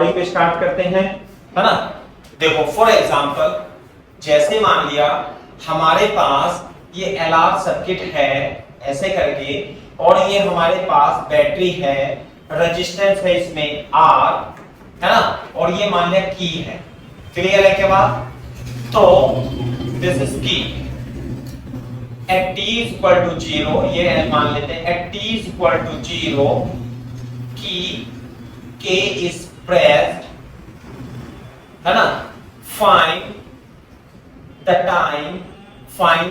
Solving start करते हैं, है ना। देखो फॉर एग्जांपल जैसे मान लिया हमारे पास ये एलआर सर्किट है ऐसे करके, और ये हमारे पास बैटरी है, रेजिस्टेंस है इसमें आर, है ना, और ये मान लिया की है। क्लियर है के बाद? तो दिस इज की एट t इक्वल टू 0, ये मान लेते हैं एट t इक्वल टू 0 की k इज प्रेस्ड, है ना। Find the time when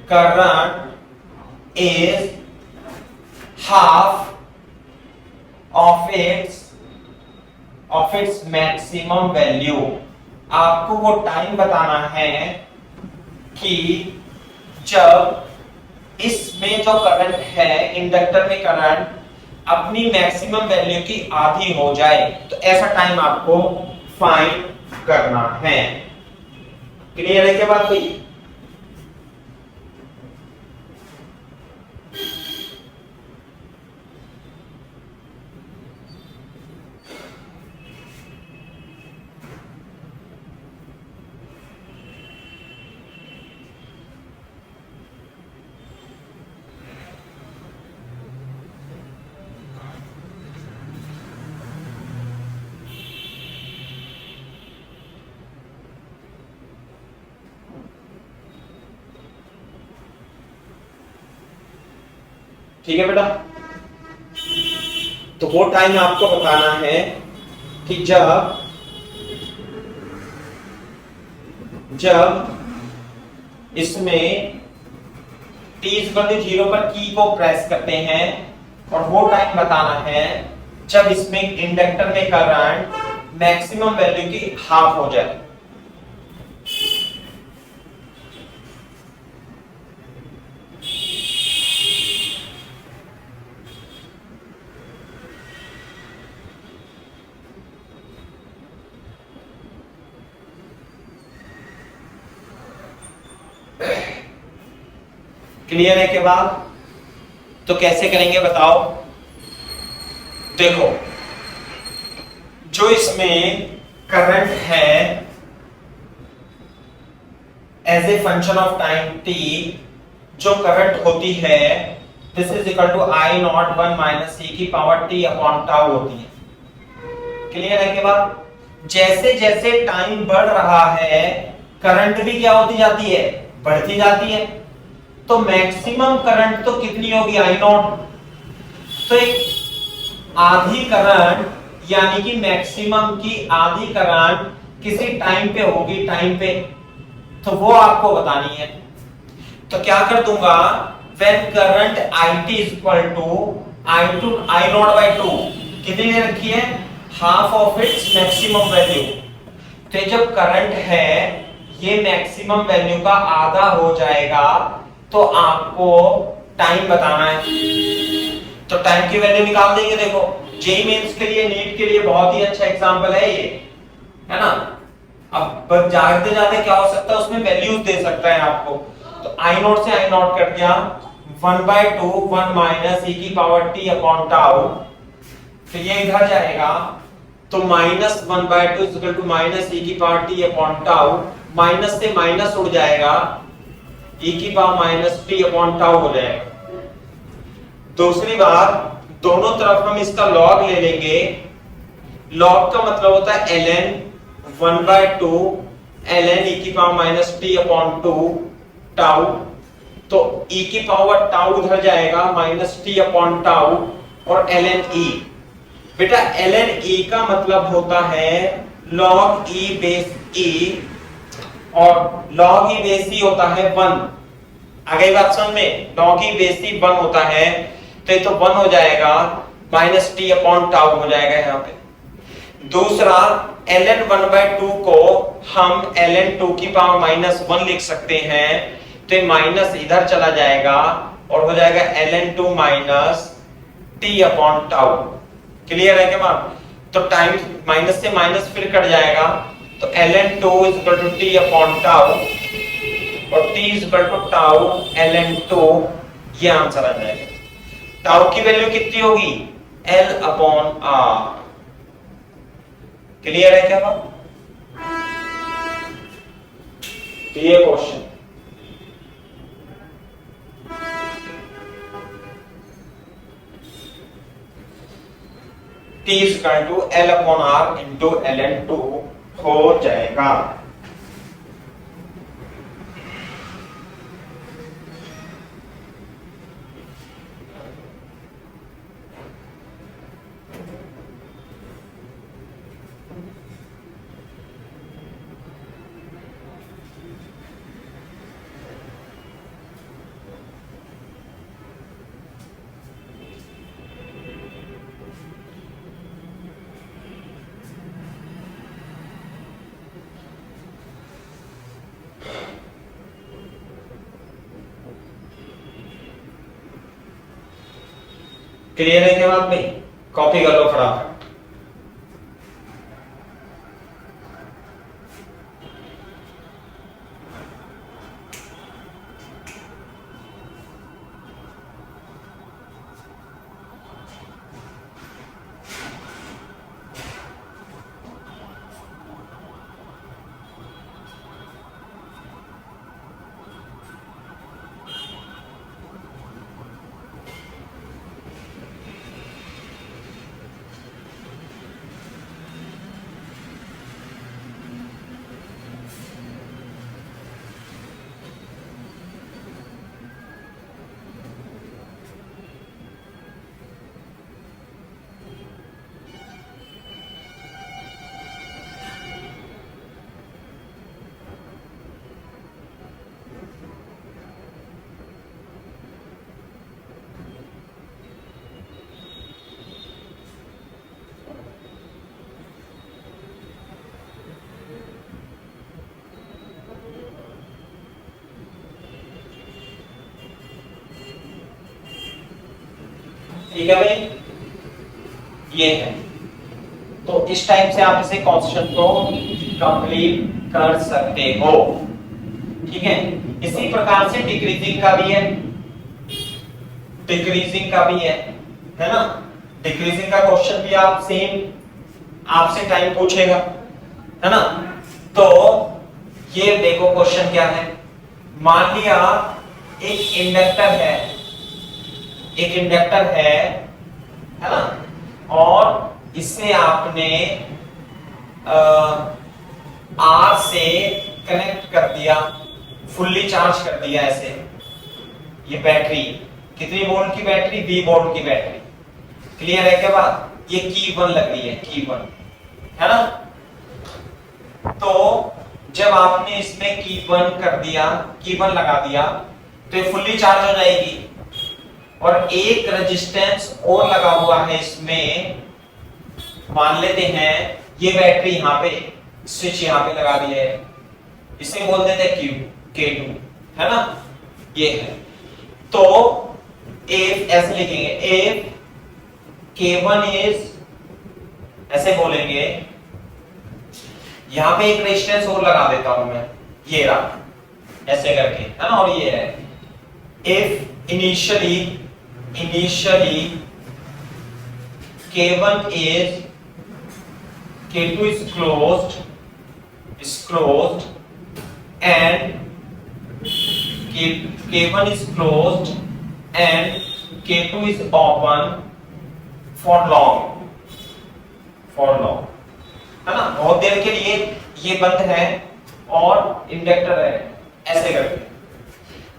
current is half of its maximum value। आपको वो टाइम बताना है कि जब इसमें जो करंट है, इंडक्टर में करंट अपनी मैक्सिमम वैल्यू की आधी हो जाए, तो ऐसा टाइम आपको फाइंड करना है। क्लियर है क्या बात भाई? ठीक है बेटा। तो वो टाइम आपको बताना है कि जब इसमें t इक्वल टू 0 पर की को प्रेस करते हैं, और वो टाइम बताना है जब इसमें इंडक्टर में करंट मैक्सिमम वैल्यू की हाफ हो जाए। क्लियर है के बाद? तो कैसे करेंगे बताओ। देखो जो इसमें करंट है as a function of time t, जो करंट होती है this is equal to I naught 1 minus e की पावर t अपॉन टाउ होती है। क्लियर है के बाद? जैसे जैसे टाइम बढ़ रहा है करंट भी क्या होती जाती है, बढ़ती जाती है। तो मैक्सिमम करंट तो कितनी होगी, आई नॉट। तो एक आधी करंट यानी कि मैक्सिमम की आधी करंट किसी टाइम पे होगी, टाइम पे, तो वो आपको बतानी है। तो क्या कर दूंगा, when current it is equal to I naught by 2, कितनी दे रखी है, half of its maximum value. तो जब करंट है ये मैक्सिमम वैल्यू का आधा हो जाएगा, तो आपको टाइम बताना है। तो टाइम की वैल्यू निकाल देंगे। देखो जेईई मेंस के लिए, नीट के लिए बहुत ही अच्छा एग्जांपल है ये, है ना। अब जाते जाते क्या हो सकता है, उसमें वैल्यूज दे सकता है आपको। तो आई नॉट से आई नॉट कट गया, 1/2 1 माइनस e की पावर t अपॉन टाउ, तो ये इधर जाएगा, तो minus 1/2 is equal to minus e की power t upon tau, minus से माइनस उड़ जाएगा, e की power minus t upon tau हो जाएगा। दूसरी बात, दोनों तरफ हम इसका लॉग ले लेंगे। लॉग का मतलब होता है ln 1/2 ln e की power minus t upon 2 tau. तो e की पावर टाउ उधर जाएगा, माइनस t अपॉन टाउ, और ln e। बेटा ln e का मतलब होता है log e बेस e, और log e बेस e होता है 1। आ गई बात समझ में? log e बेस e 1 होता है, तो ये तो 1 हो जाएगा, माइनस t अपॉन टाउ हो जाएगा यहाँ पे। दूसरा ln 1/2 को हम ln 2 की पावर माइनस 1 लिख सकते हैं, तो ये माइनस इधर चला जाएगा और हो जाएगा ln 2 minus t upon tau. Clear है क्या बात? तो टाइम माइनस से माइनस फिर कट जाएगा, तो ln 2 is equal to t upon tau, और t is equal to tau ln 2, ये आंसर आ जाएगा। टाउ की वैल्यू कितनी होगी, L/R। क्लियर है क्या बात? तो ये question T is equal to L/R into ln2 हो जाएगा। क्लियर है क्या बात भाई? कॉपी कर लो फटाफट। ठीक है भाई, ये है। तो इस टाइप से आप इसे क्वेश्चन को कंप्लीट कर सकते हो। ठीक है, इसी प्रकार से डिक्रीजिंग का भी है, डिक्रीजिंग का भी है ना। डिक्रीजिंग का क्वेश्चन भी आप सेम आपसे टाइम पूछेगा, है ना। तो ये देखो क्वेश्चन क्या है। मान लिया एक इंडक्टर है, एक इंडक्टर है ना, और इससे आपने आर से कनेक्ट कर दिया, फुल्ली चार्ज कर दिया ऐसे। ये बैटरी कितनी वोल्ट की बैटरी, 20 वोल्ट की बैटरी। क्लियर है क्या बात? ये की 1 लग रही है, की 1 है ना। तो जब आपने इसमें की 1 कर दिया, की 1 लगा दिया, तो ये फुल्ली चार्ज हो जाएगी। और एक रेजिस्टेंस और लगा हुआ है इसमें, मान लेते हैं ये बैटरी यहाँ पे, स्विच यहाँ पे लगा दिया है, इसे बोल देते हैं K2, है ना। ये है, तो if ऐसे लिखेंगे, if K1 is, ऐसे बोलेंगे। यहां पे एक रेजिस्टेंस और लगा देता हूं मैं, ये रहा, ऐसे करके, है ना। और ये है if initially K1 is, K2 is closed and K1 is closed and K2 is open for long, है ना। बहुत देर के लिए ये बंद है और इंडक्टर है, ऐसे करके।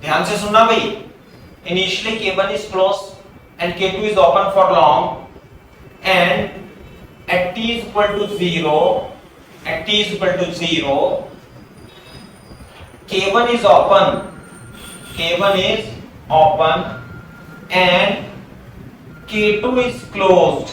ध्यान से सुनना भाई। Initially K1 is closed and K2 is open for long, and at t is equal to 0, K1 is open, and K2 is closed,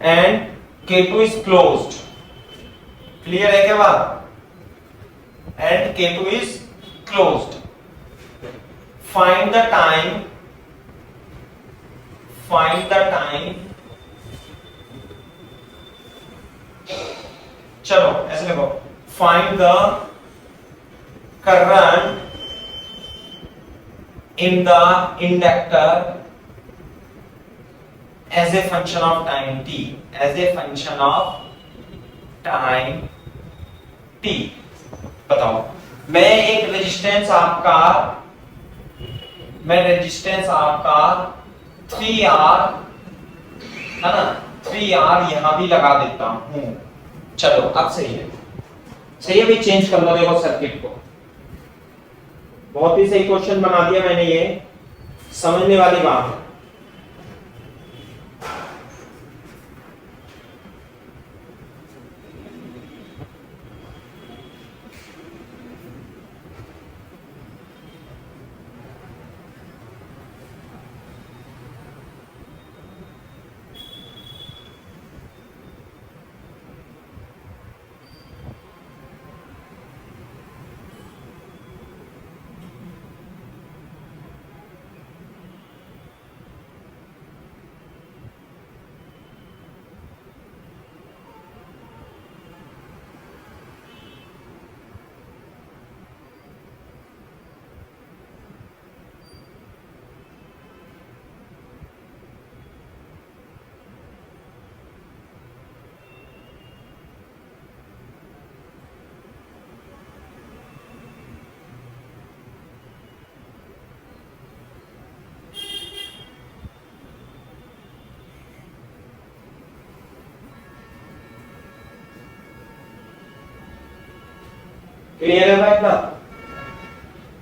and K2 is closed। Clear है क्या बात? and K2 is closed। find the time चलो ऐसे लिखो, find the current in the inductor as a function of time t, as a function of time t। बताओ, मैं एक resistance आपका 3R है ना, 3R यहां भी लगा देता हूं। चलो अब सही है, सही है भाई, चेंज कर लो। देखो सर्किट को, बहुत ही सही क्वेश्चन बना दिया मैंने, ये समझने वाली बात है। क्लियर है भाई ना?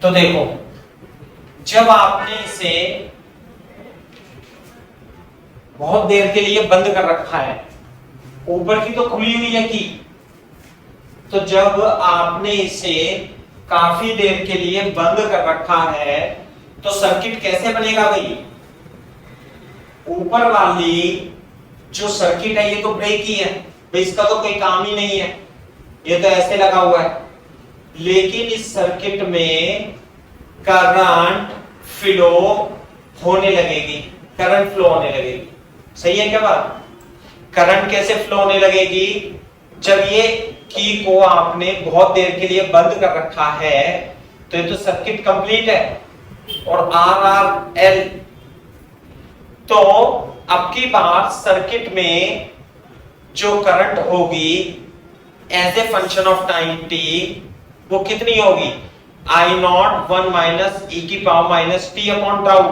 तो देखो, जब आपने इसे बहुत देर के लिए बंद कर रखा है, ऊपर की तो खुली हुई है की, तो जब आपने इसे काफी देर के लिए बंद कर रखा है तो सर्किट कैसे बनेगा भाई? ऊपर वाली जो सर्किट है ये तो ब्रेक ही है भाई, इसका तो कोई काम ही नहीं है, ये तो ऐसे लगा हुआ है। लेकिन इस सर्किट में करंट फ्लो होने लगेगी, करंट फ्लो होने लगेगी। सही है क्या बात? करंट कैसे फ्लो होने लगेगी? जब ये की को आपने बहुत देर के लिए बंद कर रखा है तो ये तो सर्किट कंप्लीट है, और RRL, तो अब की बार सर्किट में जो करंट होगी as a function of time t, वो कितनी होगी? I0 1 माइनस e की power minus t upon tau.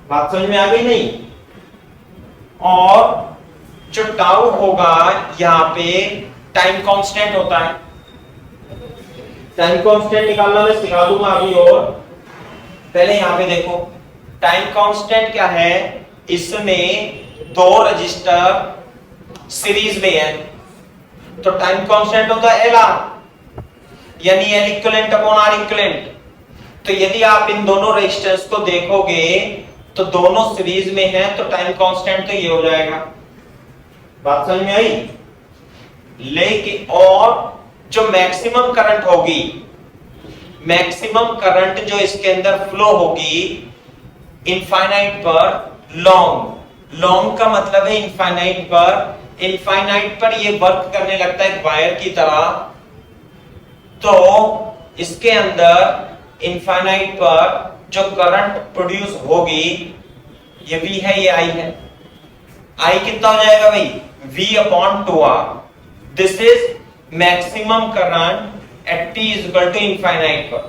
बात समझ में आ गई नहीं? और जो टाउ होगा यहाँ पे टाइम कांस्टेंट होता है, टाइम कांस्टेंट निकालना मैं सिखा दूंगा अभी। और पहले यहाँ पे देखो, टाइम कांस्टेंट क्या है? इसमें दो रजिस्टर सीरीज में है तो टाइम कांस्टेंट होता है LR, यानी L equivalent upon R equivalent. तो यदि आप इन दोनों रेजिस्टेंस को देखोगे तो दोनों सीरीज में है तो टाइम कांस्टेंट तो ये हो जाएगा। बात समझ में आई? लेकिन और जो मैक्सिमम करंट होगी, मैक्सिमम करंट जो इसके अंदर फ्लो होगी इनफाइनाइट पर लॉन्ग, लॉन्ग का मतलब है इनफाइनाइट पर, इनफाइनाइट पर ये वर्क करने लगता है वायर की तरह। तो इसके अंदर इनफाइनाइट पर जो करंट प्रोड्यूस होगी ये V है, ये I है। I कितना हो जाएगा भाई? V upon 2R। This is maximum current at t is equal to infinite पर।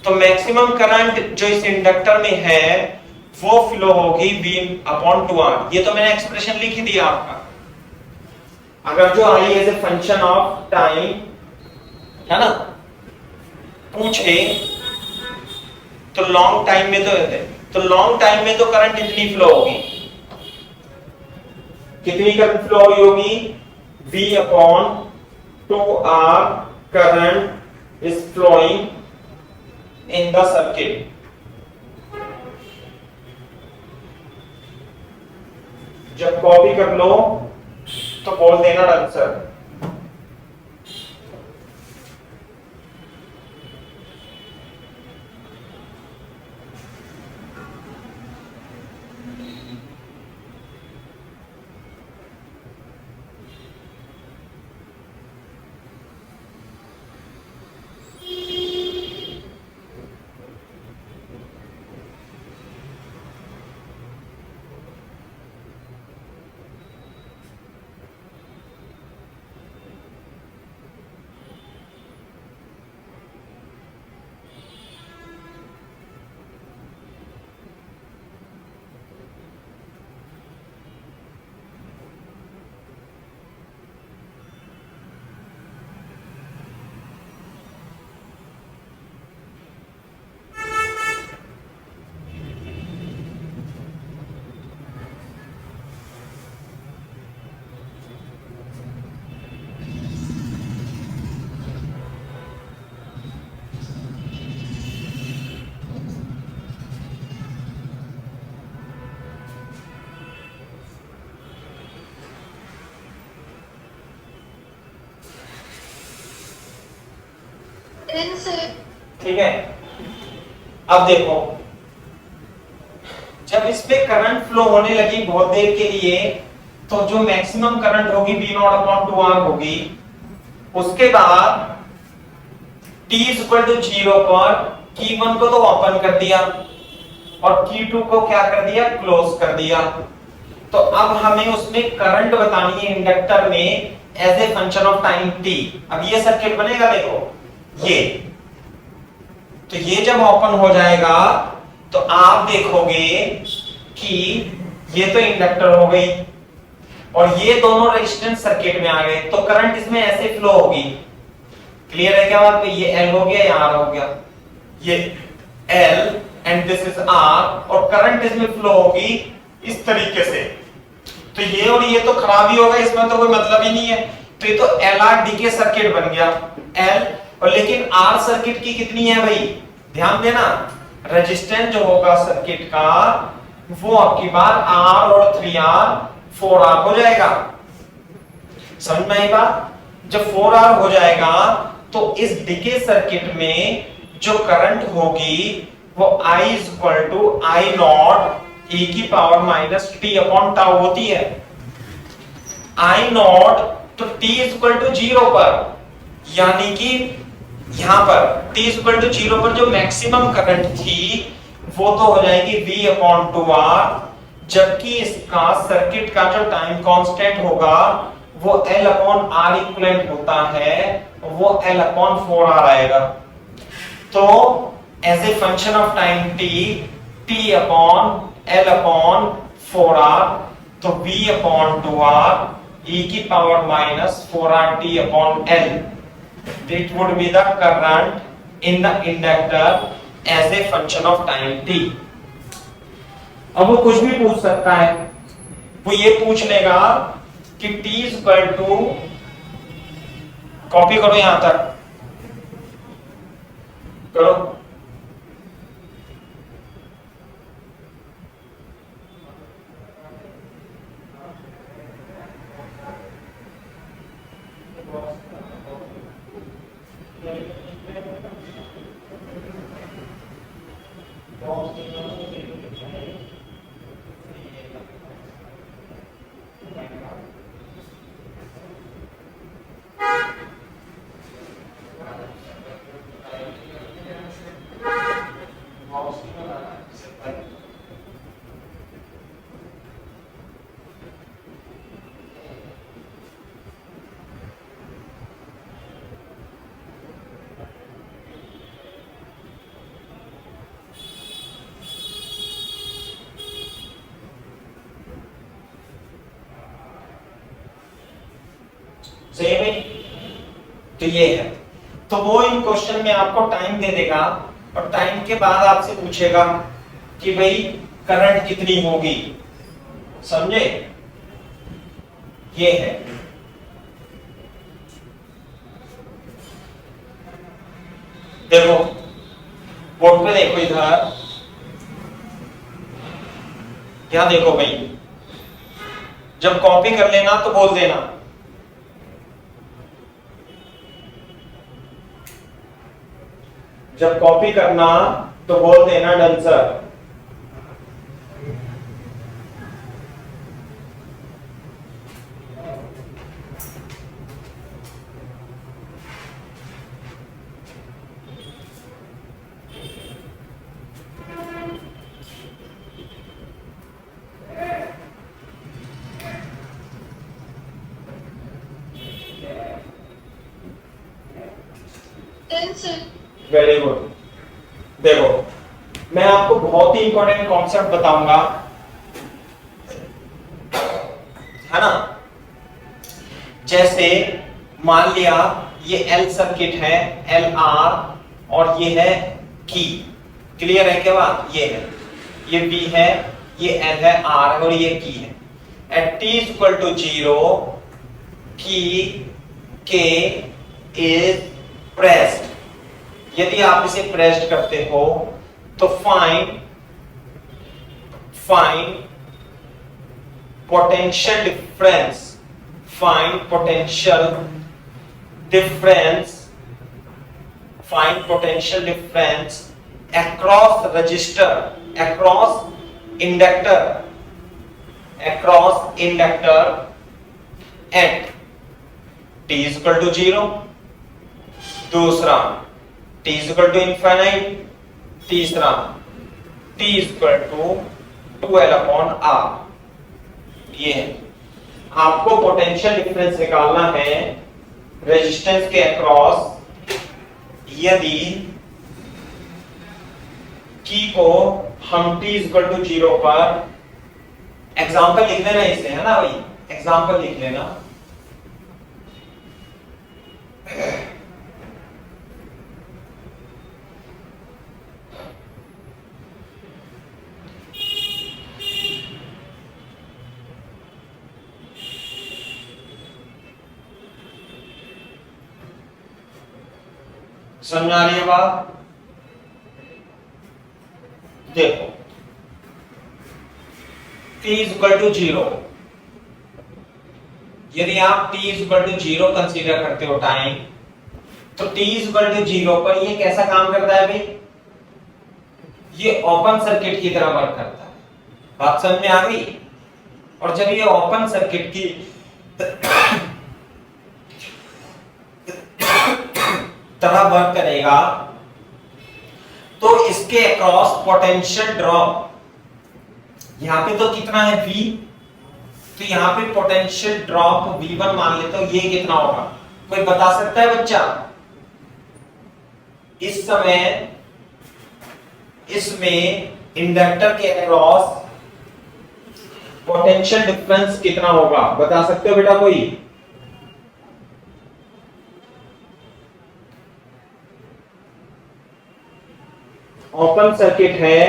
तो मैक्सिमम करंट जो इस इंडक्टर में है वो फ्लो होगी V अपॉन 2R। ये तो मैंने एक्सप्रेशन लिख ही दिया आपका। अगर जो I as a function of time है ना पूछे तो लॉन्ग टाइम में तो लॉन्ग टाइम में तो करंट इतनी फ्लो होगी, कितनी करंट फ्लो होगी? V upon 2R current is flowing in the circuit. जब कॉपी कर लो तो बोल देना आंसर। ठीक है। अब देखो, जब इस पे करंट फ्लो होने लगी बहुत देर के लिए, तो जो मैक्सिमम करंट होगी V0/2R होगी। उसके बाद t इक्वल टू 0 पर की 1 को तो ओपन कर दिया और की 2 को क्या कर दिया, क्लोज कर दिया। तो अब हमें उसमें करंट बतानी है इंडक्टर में as a function of time t। अब ये सर्किट बनेगा, देखो ये, तो ये जब ओपन हो जाएगा तो आप देखोगे कि ये तो इंडक्टर हो गई और ये दोनों रेजिस्टेंस सर्किट में आ गए, तो करंट इसमें ऐसे फ्लो होगी। क्लियर है क्या बात? ये L हो गया, ये R हो गया, ये L and this is R, और करंट इसमें फ्लो होगी इस तरीके से। तो ये और ये तो खराब ही होगा, इसमें तो कोई मतलब ही नहीं है। तो ये तो LRD के सर्किट बन गया L, और लेकिन R सर्किट की कितनी है भाई, ध्यान देना, रेजिस्टेंस जो होगा सर्किट का वो आपकी बार R और 3R 4R हो जाएगा। समझ में आई बात? जब 4R हो जाएगा तो इस डीके सर्किट में जो करंट होगी वो I equal to I naught e की power minus t upon tau होती है। I नॉट तो t इक्वल टू 0 पर, यानी कि यहां पर t इक्वल टू 0 पर जो मैक्सिमम करंट थी वो तो हो जाएगी v अपॉन 2R, जबकि इसका सर्किट का जो टाइम कांस्टेंट होगा वो L अपॉन R इक्विवेलेंट होता है, वो L अपॉन 4R आएगा। तो as a function of time t, t upon L upon 4R, तो v अपॉन 2R e की power minus 4RT upon L, it would be the current in the inductor as a function of time t। अब वो कुछ भी पूछ सकता है, वो ये पूछ लेगा कि t इक्वल टू, कॉपी करो यहां तक करो, सही है भाई? तो ये है, तो वो इन क्वेश्चन में आपको टाइम दे देगा और टाइम के बाद आपसे पूछेगा कि भाई करंट कितनी होगी, समझे? ये है, देखो बोर्ड पे देखो, इधर क्या देखो भाई, जब कॉपी कर लेना तो बोल देना। जब कॉपी करना तो बोल देना डन सर। Very good. देखो मैं आपको बहुत ही इंपॉर्टेंट कॉन्सेप्ट बताऊंगा, है ना। जैसे मान लिया ये L सर्किट है, LR, और ये है की। क्लियर है क्या बात? ये है, ये V है, ये L है, R है और ये की है। एट t इक्वल टू 0 की K इज प्रेस्ड। यदि आप इसे प्रेस्ड करते हो तो find potential difference, find potential difference find potential difference across resistor, across inductor at t is equal to 0, दूसरा t is equal to infinite, तीसरा t is equal to 2L upon R। ये है, आपको potential difference निकालना है resistance के across यदि की को हम t is equal to 0 पर एग्जांपल लिख लेना इसे, है ना भाई, एग्जांपल लिख लेना। समझ आ रही है बात? देखो t is equal to 0, यदि आप t is equal to 0 consider करते हो टाइम, तो t is equal to 0 पर ये कैसा काम करता है भाई? ये ओपन सर्किट की तरह वर्क करता है। बात समझ में आ गई? और जब ये ओपन सर्किट की तरह वर्क करेगा तो इसके अक्रॉस पोटेंशियल ड्रॉप, यहां पे तो कितना है V, तो यहां पे पोटेंशियल ड्रॉप V1 मान लेते हो, ये कितना होगा कोई बता सकता है बच्चा? इस समय इसमें इंडक्टर के अक्रॉस पोटेंशियल डिफरेंस कितना होगा, बता सकते हो बेटा कोई? ओपन सर्किट है,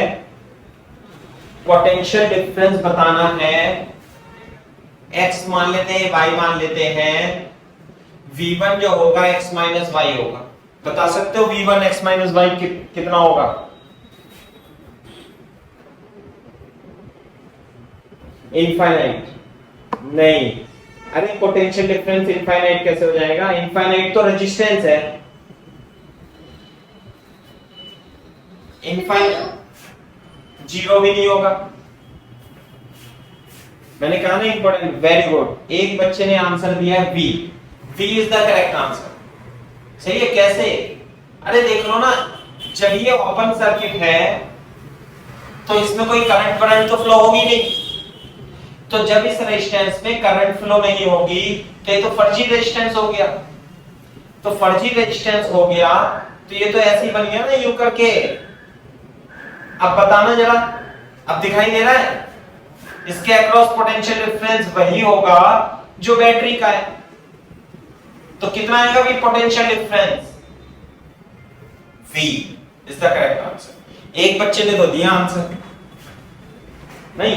पोटेंशियल डिफरेंस बताना है, x मान लेते हैं, y मान लेते हैं, v1 जो होगा x माइनस वाई होगा। बता सकते हो v1 x माइनस वाई कितना होगा? इनफाइनाइट नहीं, अरे पोटेंशियल डिफरेंस इनफाइनाइट कैसे हो जाएगा? इनफाइनाइट तो रेजिस्टेंस है, इनफाइनाइट जीरो भी नहीं होगा। मैंने कहा ना इंपॉर्टेंट, वेरी गुड, एक बच्चे ने आंसर दिया है B, B is the correct answer. सही है, कैसे? अरे देख लो ना, जब ये ओपन सर्किट है तो इसमें कोई करंट तो फ्लो होगी नहीं, तो जब इस रेजिस्टेंस में करंट फ्लो नहीं होगी तो ये तो फर्जी रेजिस्टेंस हो गया, तो फर्जी रेजिस्टेंस हो गया तो ये तो ऐसे ही बन गया ना यूं करके। अब बताना जरा, अब दिखाई दे रहा है? इसके अक्रॉस पोटेंशियल डिफरेंस वही होगा जो बैटरी का है, तो कितना आएगा भी potential difference? V is the correct answer. एक बच्चे ने तो दिया आंसर नहीं,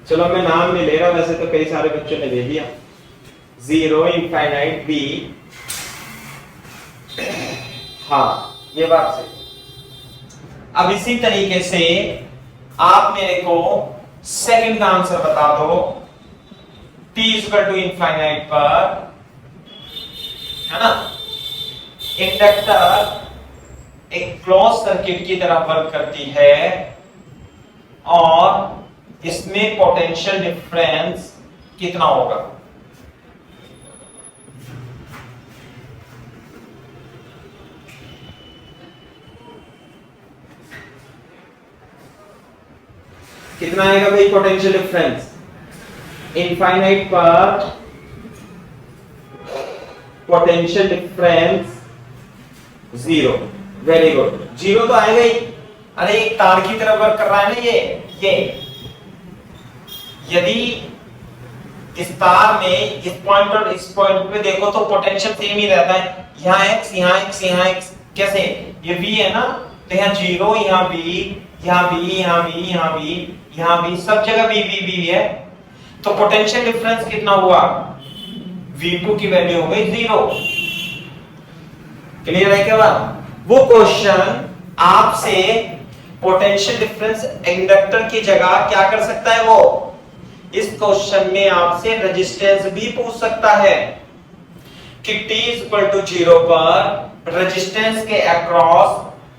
चलो मैं नाम नहीं ले रहा, वैसे तो कई सारे बच्चों ने दे दिया, 0 इनफाइनाइट V। हाँ ये बात सही। अब इसी तरीके से आप मेरे को सेकंड का आंसर बता दो, t इक्वल टू इनफाइनाइट पर, है ना, इंडक्टर एक क्लोज सर्किट की तरह वर्क करती है और इसमें पोटेंशियल डिफरेंस कितना होगा? कितना आएगा भाई पोटेंशियल डिफरेंस? इनफाइनाइट पर पोटेंशियल डिफरेंस 0। वेरी गुड, 0 तो आएगा ही। अरे एक तार की तरह वर्क कर रहा है ना ये यदि इस तार में इस पॉइंट और इस पॉइंट पे देखो तो पोटेंशियल सेम ही रहता है, यहाँ x यहाँ x यहाँ x, कैसे? ये v है ना, तो यहाँ 0, यहाँ v, यहाँ v, यहाँ v, यहाँ v, यहाँ v, सब जगह v है, तो पोटेंशियल डिफरेंस कितना हुआ? v2 की वैल्यू हो गई 0। क्लियर है क्या बात? वो क्वेश्चन आपसे पोटेंशियल डिफरेंस इंडक्टर की जगह क्या कर सकता है? वो इस क्वेश्चन में आपसे रेजिस्टेंस भी पूछ सकता है कि t इक्वल टू 0 पर रेजिस्टेंस के अक्रॉस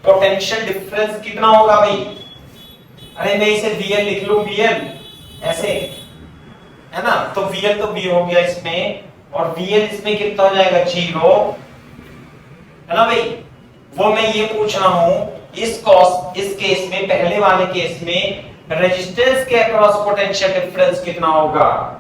पोटेंशियल डिफरेंस कितना होगा भाई? अरे मैं इसे VL लिख लूं, VL ऐसे, है ना? तो VL तो V हो गया इसमें, और VL इसमें कितना हो जाएगा? 0, है ना भाई? वो मैं ये पूछ रहा हूं इस केस में, पहले वाले केस में रेजिस्टेंस के अक्रॉस पोटेंशियल डिफरेंस कितना होगा?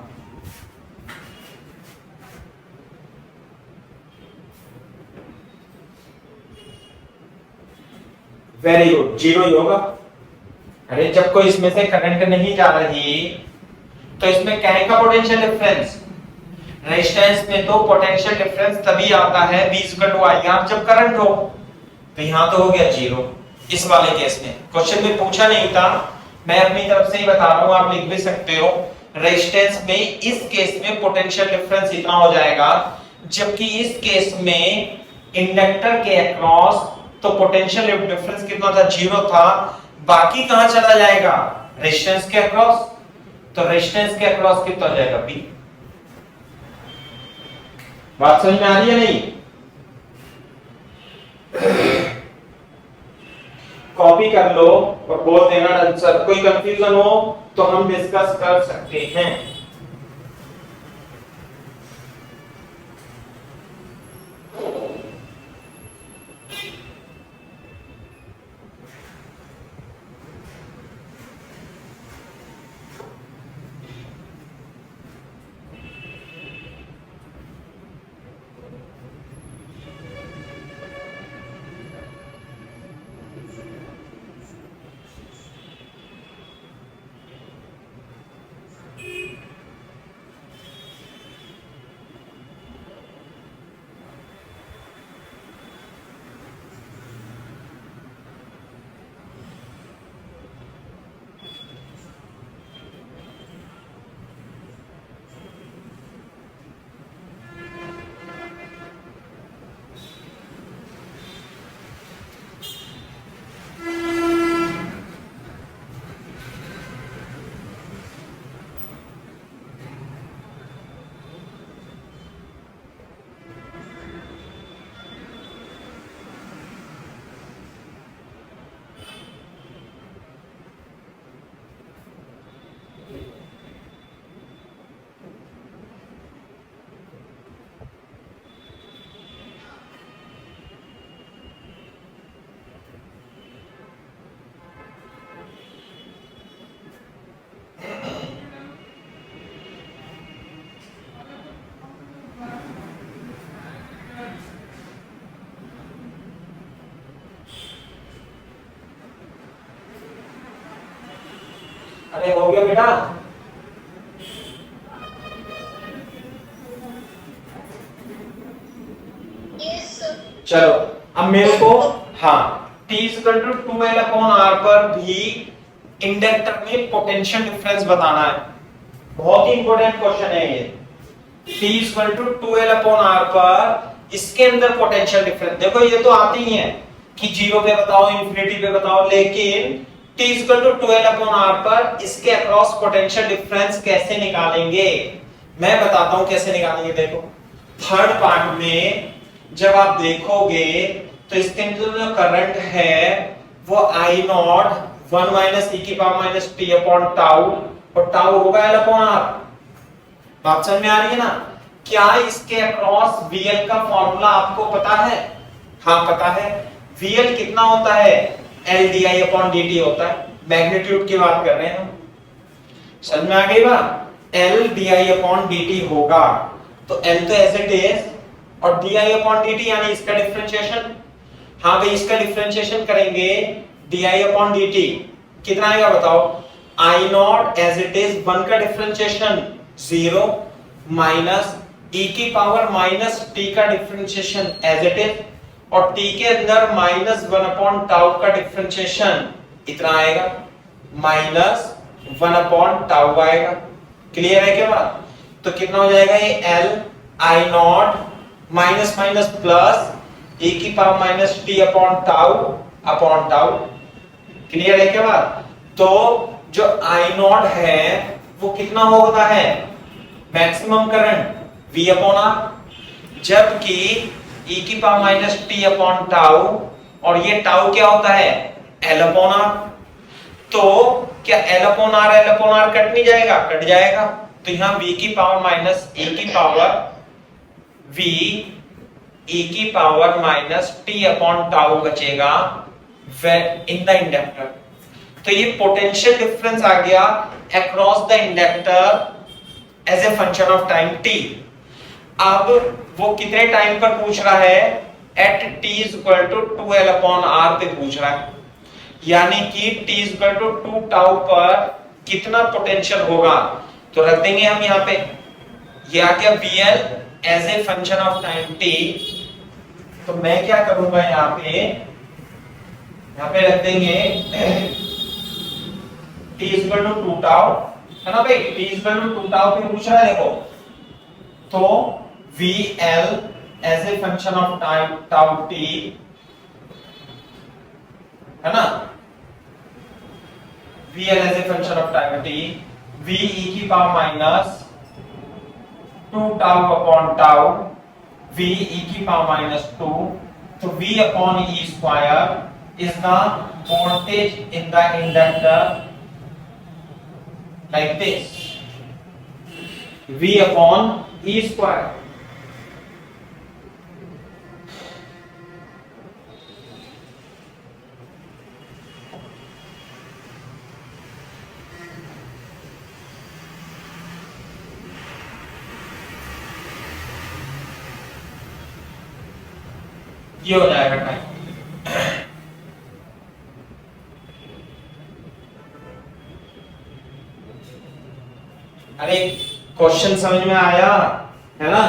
वेरी गुड, 0 ही होगा। अरे जब कोई इसमें से करंट नहीं जा रही तो इसमें क्या है का पोटेंशियल डिफरेंस? रेजिस्टेंस में तो पोटेंशियल डिफरेंस तभी आता है V IR जब करंट हो, तो यहां तो हो गया 0 इस वाले केस में। क्वेश्चन में पूछा नहीं था, मैं अपनी तरफ से ही बता रहा हूं, आप लिख भी सकते हो। रेजिस्टेंस में इस केस में पोटेंशियल डिफरेंस इतना हो जाएगा, जबकि इस केस में इंडक्टर के अक्रॉस तो पोटेंशियल डिफरेंस कितना था? 0 था। बाकी कहां चला जाएगा? रेजिस्टेंस के अक्रॉस। तो रेजिस्टेंस के अक्रॉस कितना हो जाएगा? B। बात समझ में आ रही है नहीं? कॉपी कर लो और बोल देना आंसर। कोई कंफ्यूजन हो तो हम डिस्कस कर सकते हैं। अरे हो गया बेटा? चलो अब मेरे को, हाँ, T = 2L/R पर भी इंडक्टर में पोटेंशियल डिफरेंस बताना है। बहुत ही इंपॉर्टेंट क्वेश्चन है ये। T = 2L/R पर इसके अंदर पोटेंशियल डिफरेंस, देखो ये तो आती ही है कि 0 पे बताओ, इंफिनिटी पे बताओ, लेकिन T = 2L/R पर इसके अक्रॉस पोटेंशियल डिफरेंस कैसे निकालेंगे? मैं बताता हूं कैसे निकालेंगे। देखो थर्ड पार्ट में जब आप देखोगे तो इसके अंदर जो करंट है वो I0 1 - e⁻ t/τ, और टाउ होगा L/R। बात समझ में आ रही है ना? क्या इसके अक्रॉस VL का फॉर्मूला आपको पता है? हाँ पता है। VL कितना होता है? L/dI/dt होता है। मैग्नीट्यूड की बात कर रहे हैं हम, समझ में आ गई बात? L/dI/dt होगा, तो L तो एज इट इज, और dI/dt यानी इसका डिफरेंशिएशन। हाँ भाई इसका डिफरेंशिएशन करेंगे, dI/dt कितना आएगा बताओ? I0 एज इट इज 1 का डिफरेंशिएशन 0 माइनस e⁻t का डिफरेंशिएशन एज इट इज, और t के अंदर -1/τ का डिफरेंशिएशन इतना आएगा, -1/τ आएगा। क्लियर है क्या बात? तो कितना हो जाएगा ये? L I0 minus minus plus e⁻t/τ। Clear है क्या बात? तो जो I0 है वो कितना होता है? मैक्सिमम करंट V/R, जबकि e की power minus t upon tau, और ये टाउ क्या होता है l अपॉन r। तो क्या l अपॉन r कट नहीं जाएगा? कट जाएगा। तो यहां v की पावर माइनस e की पावर v e की power minus t upon tau बचेगा इन द इंडक्टर। तो ये पोटेंशियल डिफरेंस आ गया across the inductor as a function of time t। अब वो कितने टाइम पर पूछ रहा है? At t is equal to 2l upon r पे पूछ रहा है, यानी कि t is equal to 2 tau पर कितना पोटेंशियल होगा। तो रख देंगे हम यहाँ पे, ये आ गया vl as a function of time t। तो मैं क्या करूंगा यहाँ पे रख देंगे t is equal to 2 tau, है ना भाई? t is equal to 2 tau पे पूछ रहा है देखो, तो vl as a function of time tau t, है ना? vl as a function of time t, v e की power minus 2 tau upon tau, v e की पावर माइनस 2, तो v upon e square is the voltage in the inductor like this, v upon e square। ये हो जाएगा time. अरे question समझ में आया, है ना?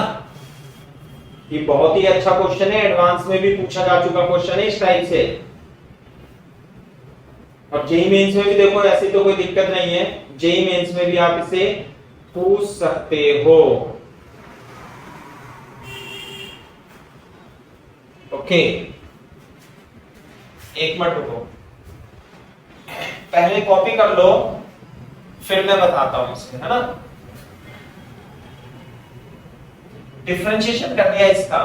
ये बहुत ही अच्छा क्वेश्चन है, एडवांस में भी पूछा जा चुका क्वेश्चन है इस टाइप से, और जेईई मेंस में भी देखो ऐसी तो कोई दिक्कत नहीं है, जेईई मेंस में भी आप इसे पूछ सकते हो। ओके, एक मिनट रुको, पहले कॉपी कर लो फिर मैं बताता हूं इसे, है ना? डिफरेंशिएशन कर दिया इसका,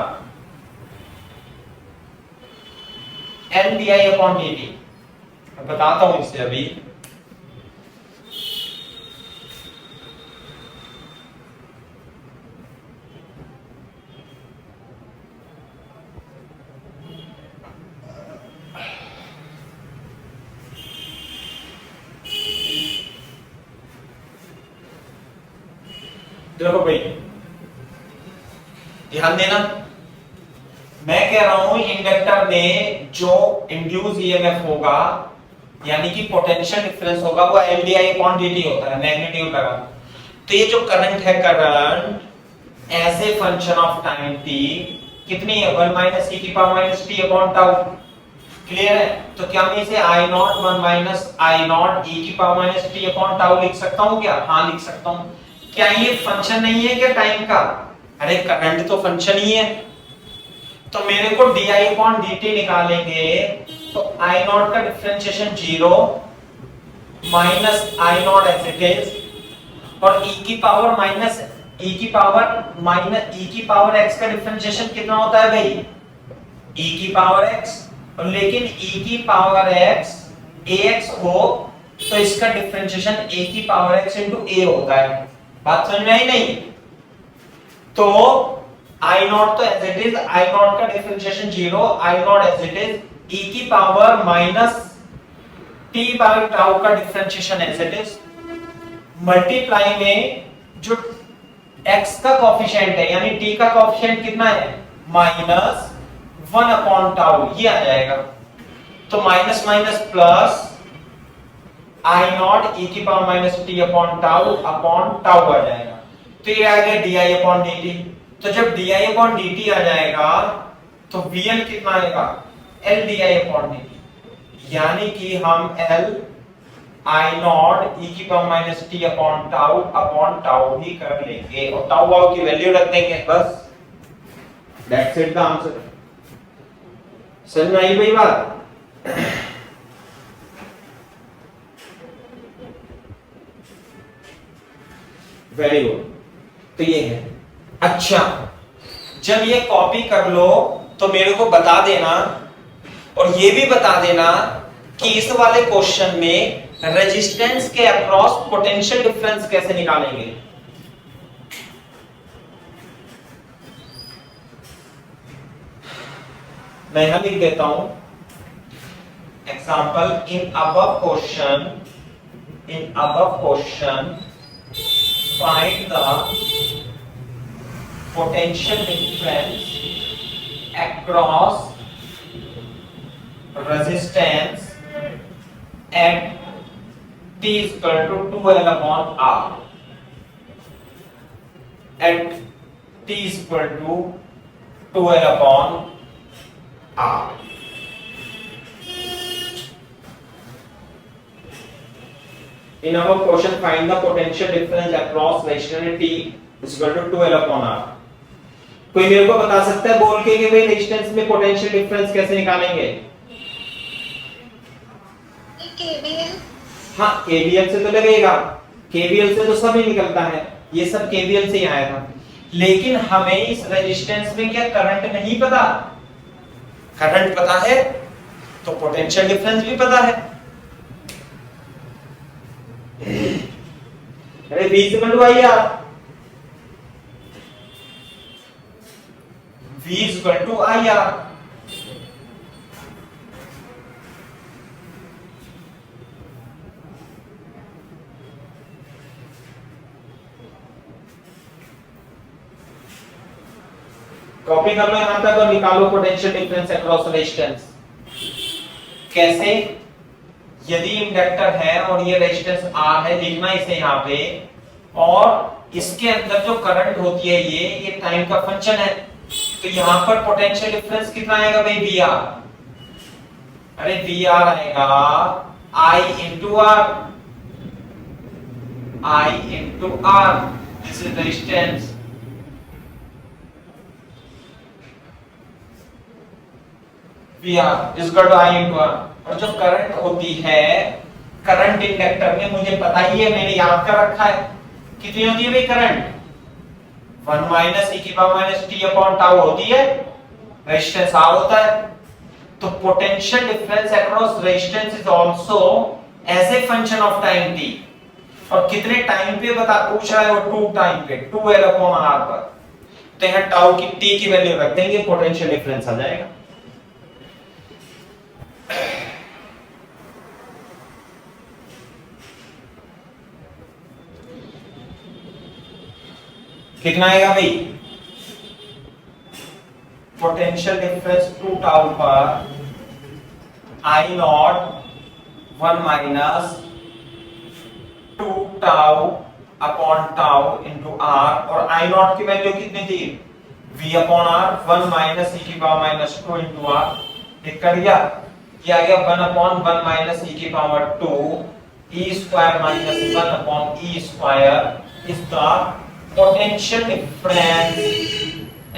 n di अपॉन dt, बताता हूं इसे अभी। देखो भाई ध्यान देना, मैं कह रहा हूं इंडक्टर में जो इंड्यूस ईएमएफ होगा, यानी कि पोटेंशियल डिफरेंस होगा, वो L di अपॉन dt होता है, मैग्नीट्यूड का। तो ये जो करंट है, current as a function of time t कितनी है? 1 माइनस e की power minus t upon tau. Clear है? तो क्या मैं इसे I naught 1 minus I naught e की power minus t upon tau लिख सकता हूं क्या? हाँ लिख सकता हूं। क्या ये फंक्शन नहीं है क्या टाइम का? अरे करंट तो फंक्शन ही है। तो मेरे को di अपॉन dt निकालेंगे, तो I नॉट का differentiation 0 minus I naught as it is, और e की पावर माइनस e की पावर x का डिफरेंशिएशन कितना होता है भाई? e की पावर x। और लेकिन e की पावर x ax हो तो इसका डिफरेंशिएशन a की पावर x इनटू a होता है। बात समझ में आई नहीं? तो I नॉट तो as it is, I naught का differentiation 0, I naught as it is, e की power minus t by tau का differentiation as it is, multiply में जो x का कोएफिशिएंट है, यानी t का कोएफिशिएंट कितना है? माइनस 1 अपॉन टाउ, ये आ जाएगा। तो minus minus plus I naught e की power minus t upon tau आ जाएगा। तो ये आ गया di अपॉन dt। तो जब di अपॉन dt आ जाएगा तो vl कितना आएगा? L di अपॉन dt, यानी कि हम L I नॉट e की power minus t upon tau भी कर लेंगे, और टाउ वाउ की वैल्यू रख देंगे, बस दैट्स इट द आंसर। समझ में आई भाई बात? Very good. तो ये है। अच्छा, जब ये कॉपी कर लो तो मेरे को बता देना और ये भी बता देना कि इस वाले क्वेश्चन में रेजिस्टेंस के अक्रॉस पोटेंशियल डिफरेंस कैसे निकालेंगे। मैं यहां लिख देता हूं example in above question find the potential difference across resistance at T is equal to 2L upon R. At T is equal to 2L upon R. In our question, find the potential difference across resistance T is equal to 2L upon R. कोई मेरे को बता सकता है बोल के कि भाई रेजिस्टेंस में पोटेंशियल डिफरेंस कैसे निकालेंगे? केवीएल। हाँ, केवीएल से तो लगेगा, केवीएल से तो सब ही निकलता है, ये सब केवीएल से ही आया था। लेकिन हमें इस रेजिस्टेंस में क्या करंट नहीं पता? करंट पता है तो पोटेंशियल डिफरेंस भी पता है। अरे V से बंटवाइए आप, V is equal to IR। Copy कर लो यहां तक और निकालो पोटेंशियल डिफरेंस अक्रॉस रेजिस्टेंस। कैसे? यदि इंडक्टर है और ये रेजिस्टेंस R है, लिखना इसे यहां पे, और इसके अंदर जो करंट होती है ये टाइम का फंक्शन है, तो यहां पर पोटेंशियल डिफरेंस कितना आएगा भाई? VR। अरे VR आएगा I into R, I into R, this is resistance। VR is equal to I into R। और जो करंट होती है, करंट इंडक्टर में मुझे पता ही है, मैंने याद कर रखा है, कितनी होती है भाई करंट? 1 माइनस e की power minus t upon tau होती है, रेजिस्टेंस R होता है। तो potential difference across resistance is also as a function of time t। और कितने टाइम पे बता पूछ रहा है वो? 2 टाइम पे, 2L अपॉन R पर। तो यहां टाउ की t की वैल्यू रख देंगे, पोटेंशियल डिफरेंस आ जाएगा। कितना आएगा भाई? पोटेंशियल डिफरेंस 2 टाउ पर I naught 1 minus 2 tau upon tau into R, और I नॉट की वैल्यू कितनी थी? V upon R, 1 minus e की पावर माइनस 2 इंटू R। ठीक कर दिया? ये आ गया 1 अपॉन 1 माइनस e की power 2 e square minus 1 upon e square is the potential difference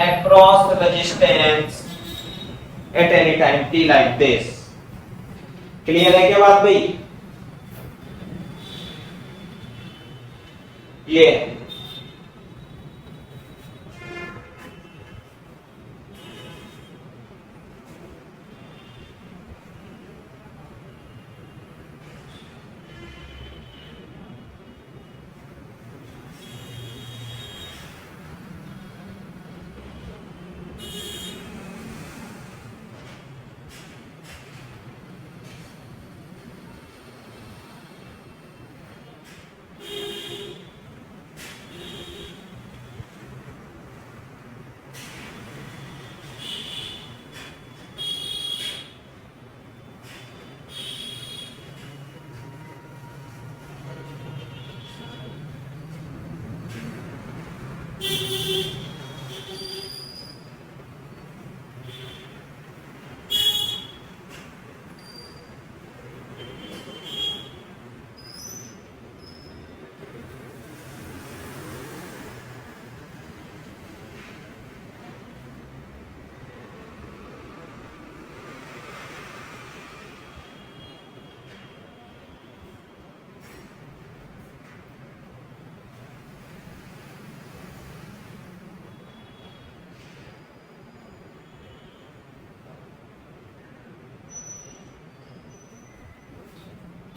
across resistance at any time t like this। Clear है क्या बात भाई? ये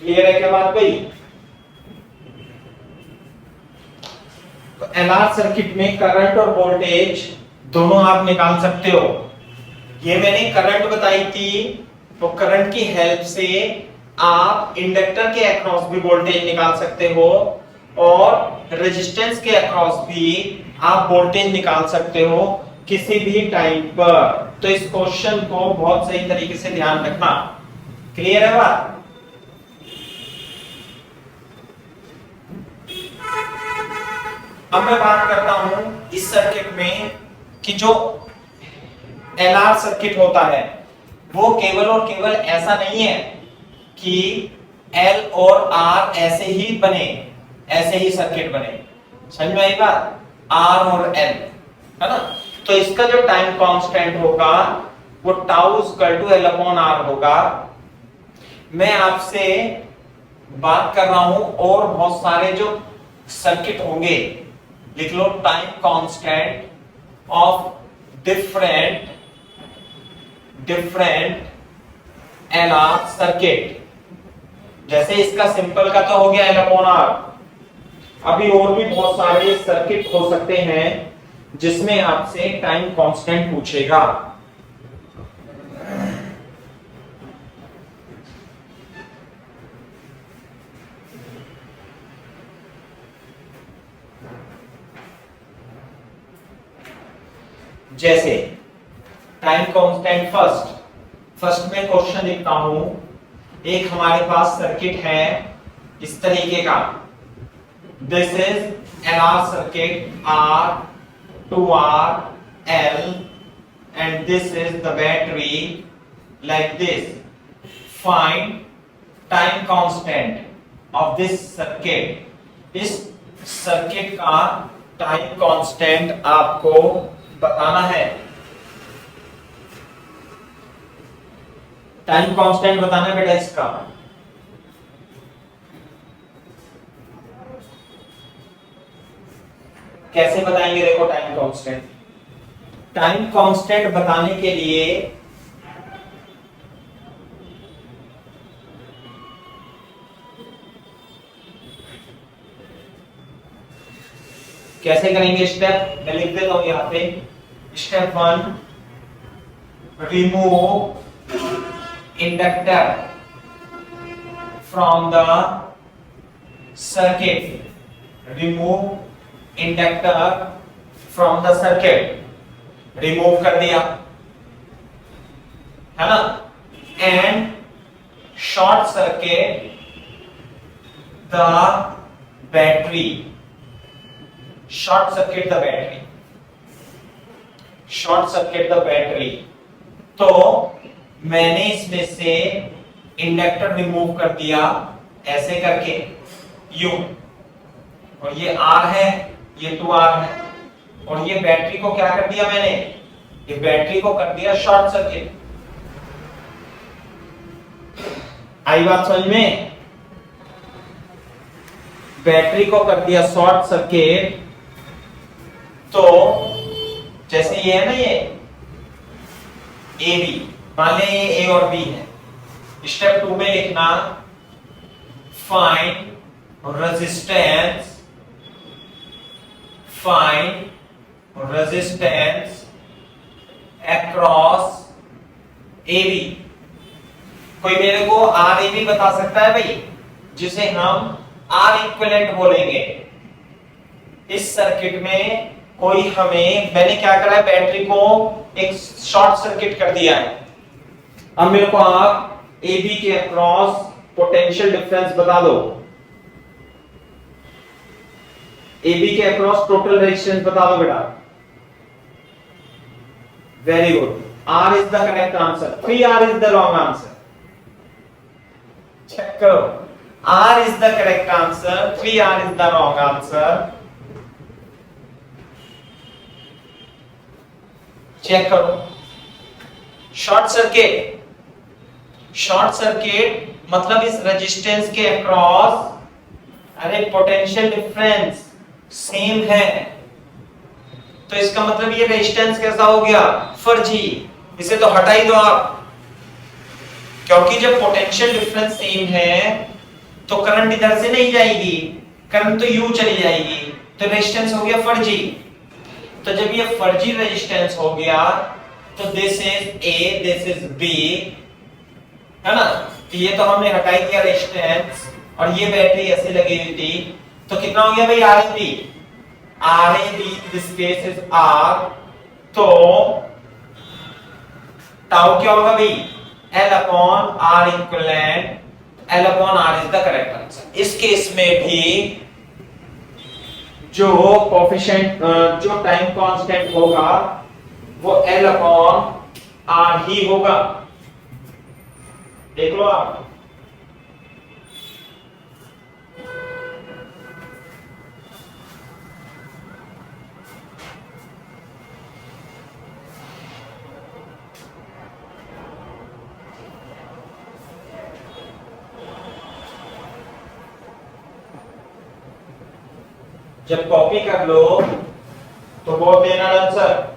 क्लियर है क्या बात भाई? तो एलआर सर्किट में करंट और वोल्टेज दोनों आप निकाल सकते हो। ये मैंने करंट बताई थी, तो करंट की हेल्प से आप इंडक्टर के अक्रॉस भी वोल्टेज निकाल सकते हो और रेजिस्टेंस के अक्रॉस भी आप वोल्टेज निकाल सकते हो किसी भी टाइम पर। तो इस क्वेश्चन को बहुत सही तरीके से ध्यान रखना। क्लियर है बात? अब मैं बात करता हूं इस सर्किट में कि जो एलआर सर्किट होता है वो केवल और केवल ऐसा नहीं है कि एल और आर ऐसे ही बने, ऐसे ही सर्किट बने। समझ में आई बात? आर और एल, है ना? तो इसका जो टाइम कांस्टेंट होगा वो tau equal to L upon R होगा। मैं आपसे बात कर रहा हूं और बहुत सारे जो सर्किट होंगे, लिख लो time constant of different LR circuit. जैसे इसका सिंपल का तो हो गया एल अपॉन आर, अभी और भी बहुत सारे सर्किट हो सकते हैं जिसमें आपसे टाइम कांस्टेंट पूछेगा। जैसे टाइम कांस्टेंट फर्स्ट में क्वेश्चन लिखता हूं। एक हमारे पास सर्किट है इस तरीके का, this is LR circuit R two R L and this is the battery like this. Find time constant of this circuit. इस सर्किट का टाइम कांस्टेंट आपको बताना है। टाइम कांस्टेंट बताना है बेटा इसका। कैसे बताएंगे? देखो टाइम कांस्टेंट, टाइम कांस्टेंट बताने के लिए कैसे करेंगे स्टेप मैं लिख देता हूं यहां पे। Step 1, remove inductor from the circuit. Remove inductor from the circuit, remove कर दिया, है ना? And short circuit the battery. Short circuit the battery, short circuit the battery. तो मैंने इसमें से इंडक्टर रिमूव कर दिया ऐसे करके यूं, और ये आर है, ये 2R है, और ये बैटरी को क्या कर दिया मैंने? ये बैटरी को कर दिया शॉर्ट सर्किट। आई बात समझ में? बैटरी को कर दिया शॉर्ट सर्किट। तो जैसे ये है ना, ये ए बी, मान लें ये ए और बी है। स्टेप 2 में लिखना find resistance across A B. कोई मेरे को आर ए बी बता सकता है भाई, जिसे हम आर इक्विवेलेंट बोलेंगे। इस सर्किट में कोई हमें, मैंने क्या करा है, बैटरी को एक शॉर्ट सर्किट कर दिया है। अब मेरे को आप ए बी के अक्रॉस पोटेंशियल डिफरेंस बता दो। ए बी के अक्रॉस टोटल रेजिस्टेंस बता दो बेटा। Very good, R is the correct answer, 3R is the wrong answer. Check करो, R is the correct answer, 3R is the wrong answer. Check करो। Short circuit, short circuit मतलब इस resistance के across, अरे potential difference same है, तो इसका मतलब ये रेजिस्टेंस कैसा हो गया? फर्जी। इसे तो हटा ही दो आप, क्योंकि जब पोटेंशियल डिफरेंस सेम है तो करंट इधर से नहीं जाएगी, करंट तो यू चली जाएगी, तो रेजिस्टेंस हो गया फर्जी। तो जब ये फर्जी रेजिस्टेंस हो गया तो this is A, this is B, है ना। तो ये तो हमने हटाई दिया रेजिस्टेंस, और ये बैटरी ऐसे लगी हुई थी, तो कितना हो गया भाई R A B, R A B this case is R, तो टाउ क्या होगा भाई, L upon R equivalent, L upon R is the correct answer. इस केस में भी जो कोफिशिएंट, जो टाइम कांस्टेंट होगा वो एल अपॉन आर ही होगा, देख लो आप। जब कॉपी कर लो तो वो देना आंसर।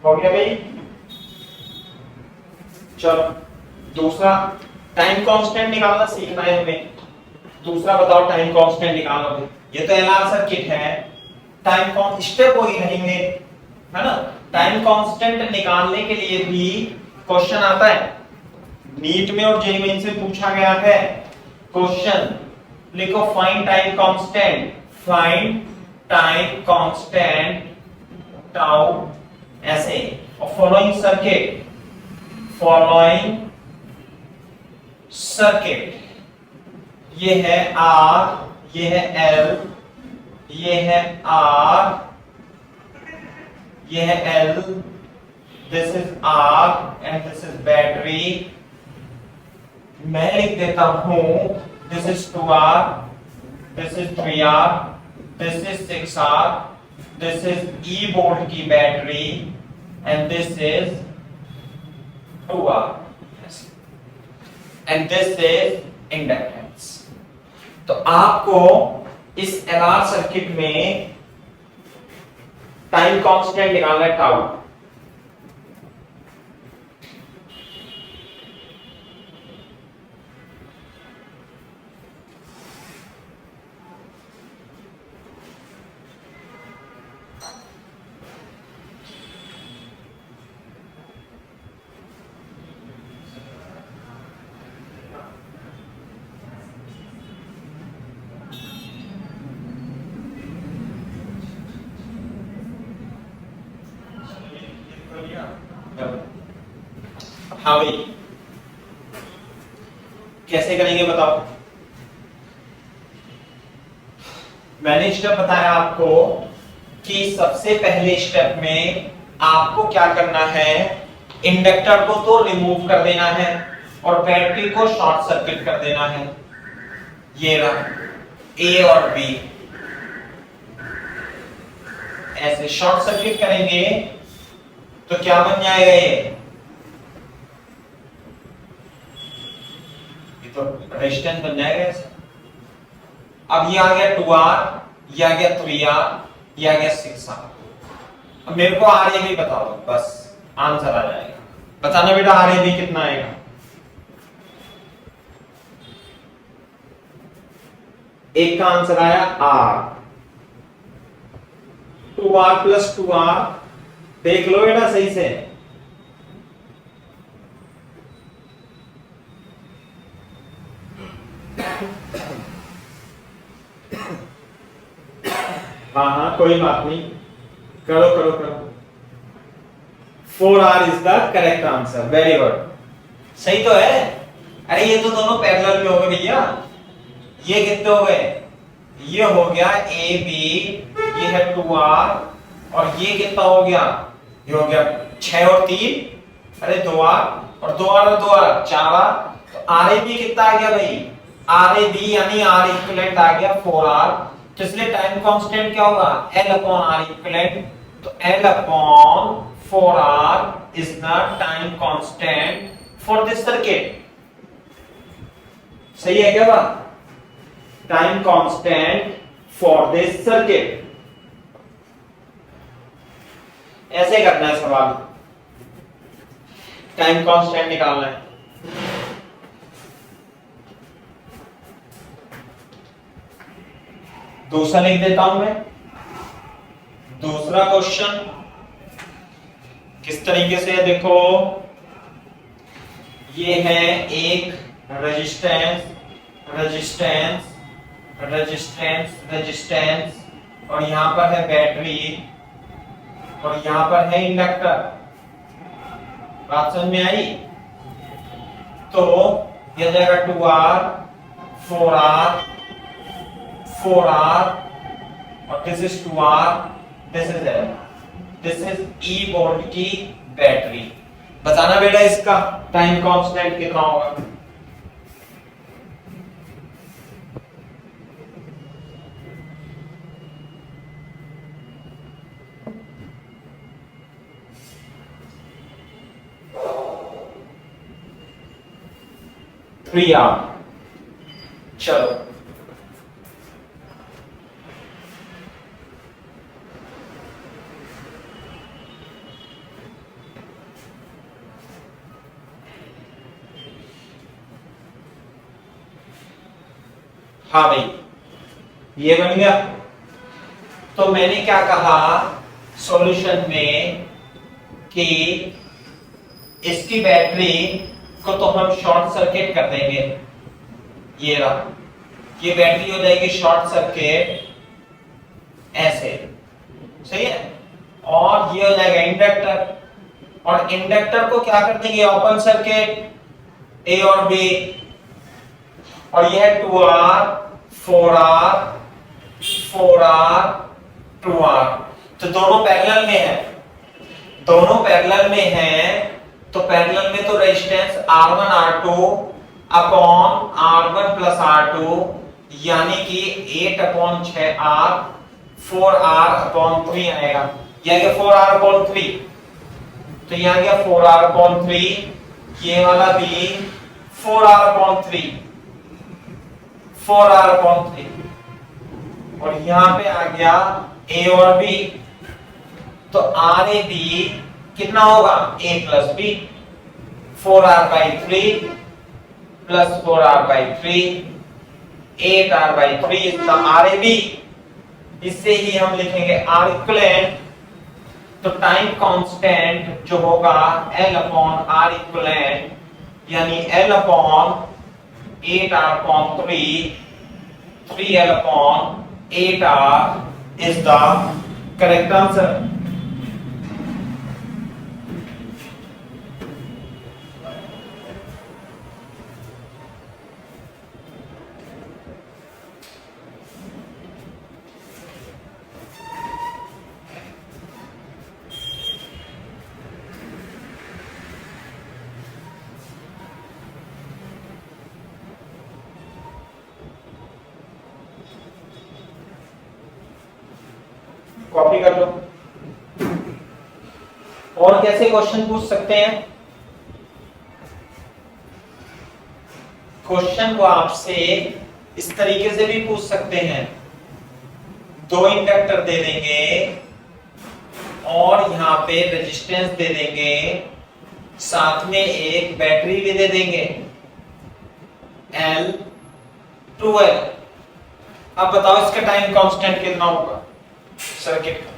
हो गया भाई। चलो दूसरा, टाइम कांस्टेंट निकालना सीखना है हमें। दूसरा बताओ टाइम कांस्टेंट निकालो। ये तो एलआर सर्किट है, टाइम कांस्टेंट स्टेप वही रहेंगे, है ना। टाइम कांस्टेंट निकालने के लिए भी क्वेश्चन आता है, नीट में और जेईई में से पूछा गया है क्वेश्चन। लिखो find time constant, find time constant tau ऐसे, और फॉलोइंग सर्किट, फॉलोइंग सर्किट, ये है आर, ये है एल, ये है आर, ये है L, this is R and this is battery. मैं लिख देता हूं this is 2R, this is 3R, this is 6R, this is E volt की battery and this is 2R and this is inductance. तो आपको इस एलआर सर्किट में time constant निकालना है टाउ। हाँ भाई, कैसे करेंगे बताओ। मैंने स्टेप बताया आपको कि सबसे पहले स्टेप में आपको क्या करना है, इंडक्टर को तो रिमूव कर देना है और बैटरी को शॉर्ट सर्किट कर देना है। ये रहा ए और बी, ऐसे शॉर्ट सर्किट करेंगे तो क्या बन जाएगा, ये तो रेजिस्टेंस बन जाएगा ऐसे। अब ये आ गया 2R, ये आ गया 3R, ये आ गया 6R। अब मेरे को RAB बता दो, बस आंसर आ जाएगा। बताना बेटा RAB कितना आएगा। एक का आंसर आया R, 2R प्लस 2R, देख लो बेटा सही से। हाँ हाँ कोई बात नहीं, करो करो करो। 4R is the correct answer, very good, सही तो है। अरे ये तो दोनों पैरेलल में हो गए भैया। ये कितने हो गए, ये हो गया AB, ये है 2R, और ये कितना हो गया, ये हो गया 6 और 3, अरे 2R, और 2R और 2R 4R। तो RAB कितना आ गया भाई, RAB यानी R इक्विवेलेंट आ गया 4R। तो इसलिए टाइम कांस्टेंट क्या होगा, L अपॉन R इक्विवेलेंट। तो L upon 4R is the time constant for this circuit. सही है क्या बात, time constant for this circuit. ऐसे करना है सवाल, टाइम कांस्टेंट निकालना है। दूसरा लिख देता हूं मैं। दूसरा क्वेश्चन किस तरीके से है, देखो ये है एक रेजिस्टेंस रेजिस्टेंस रेजिस्टेंस रेजिस्टेंस, और यहां पर है बैटरी, और यहां पर है इंडक्टर। बात समझ में आई। तो यह जाएगा 2R 4R 4R, और this is 2R, this is L, this is E volt की बैटरी। बताना बेटा इसका टाइम कांस्टेंट कितना होगा। R। चलो हाँ भाई ये बन गया। तो मैंने क्या कहा सॉल्यूशन में कि इसकी बैटरी को तो हम शॉर्ट सर्किट कर देंगे, ये रहा, ये बैटरी हो जाएगी शॉर्ट सर्किट ऐसे, सही है। और ये हो जाएगा इंडक्टर, और इंडक्टर को क्या कर देंगे ओपन सर्किट A और B, और यह है 2R 4R 4R 2R। तो दोनों पैरेलल में है, दोनों पैरेलल में है। तो पैरेलल में तो resistance R1 R2 upon R1 plus R2 यानी कि 8 अपॉन 6R 4R अपॉन 3 आएगा। यह आ गया 4R अपॉन 3, तो यह आ गया 4R अपॉन 3, ये वाला भी 4R अपॉन 3 4R अपॉन 3, और यहां पे आ गया A और B। तो RAB कितना होगा A plus B, 4R by 3 plus 4R by 3, 8R by 3 इसका RAB। इससे ही हम लिखेंगे R इक्विवेलेंट। तो टाइम कांस्टेंट जो होगा L अपॉन R इक्विवेलेंट यानी L upon 8R upon 3L upon 8R is the correct answer. Copy कर लो। और कैसे क्वेश्चन पूछ सकते हैं, क्वेश्चन को आपसे इस तरीके से भी पूछ सकते हैं, दो इंडक्टर दे देंगे और यहाँ पे रेजिस्टेंस दे देंगे, साथ में एक बैटरी भी दे देंगे L12। अब बताओ इसका टाइम कांस्टेंट कितना होगा सर्किट का?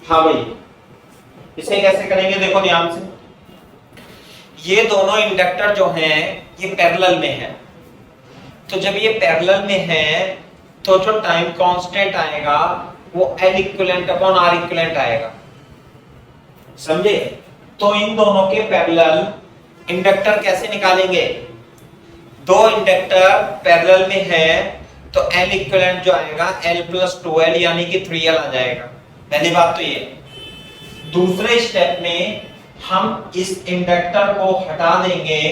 हाँ भाई, इसे कैसे करेंगे देखो ध्यान से। ये दोनों इंडक्टर जो हैं ये पैरेलल में है, तो जब ये पैरेलल में है तो जो टाइम कांस्टेंट आएगा वो L equivalent upon R equivalent आएगा, समझे? तो इन दोनों के पैरेलल इंडक्टर कैसे निकालेंगे? दो इंडक्टर पैरेलल में है तो L इक्विवेलेंट जो आएगा L प्लस 2L यानी कि 3L आ जाएगा। पहली बात तो ये। दूसरे स्टेप में हम इस इंडक्टर को हटा देंगे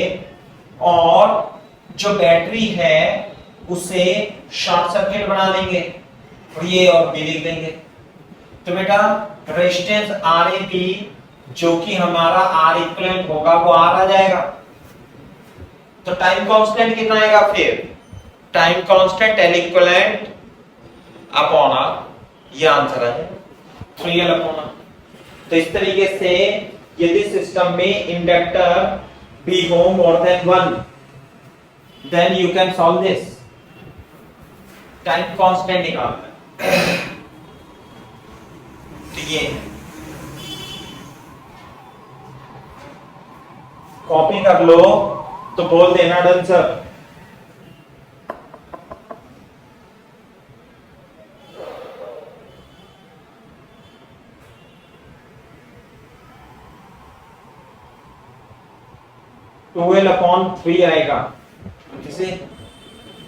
और जो बैटरी है उसे शॉर्ट सर्किट बना देंगे और ये और भी लिख देंगे। तो बेटा रेजिस्टेंस RAB जो कि हमारा R इक्विवेलेंट होगा वो R आ जाएगा। तो टाइम कांस्टेंट कितना आएगा फिर? Time constant L equivalent upon R, ये आंसर है 3L अपॉन R। तो इस तरीके से यदि सिस्टम में इंडक्टर बी हो more than 1 then you can solve this। Time constant निकालना है। तो ये कॉपी कर लो तो बोल देना डन सर। ट्वेल्व अपॉन 3 आएगा। किसे?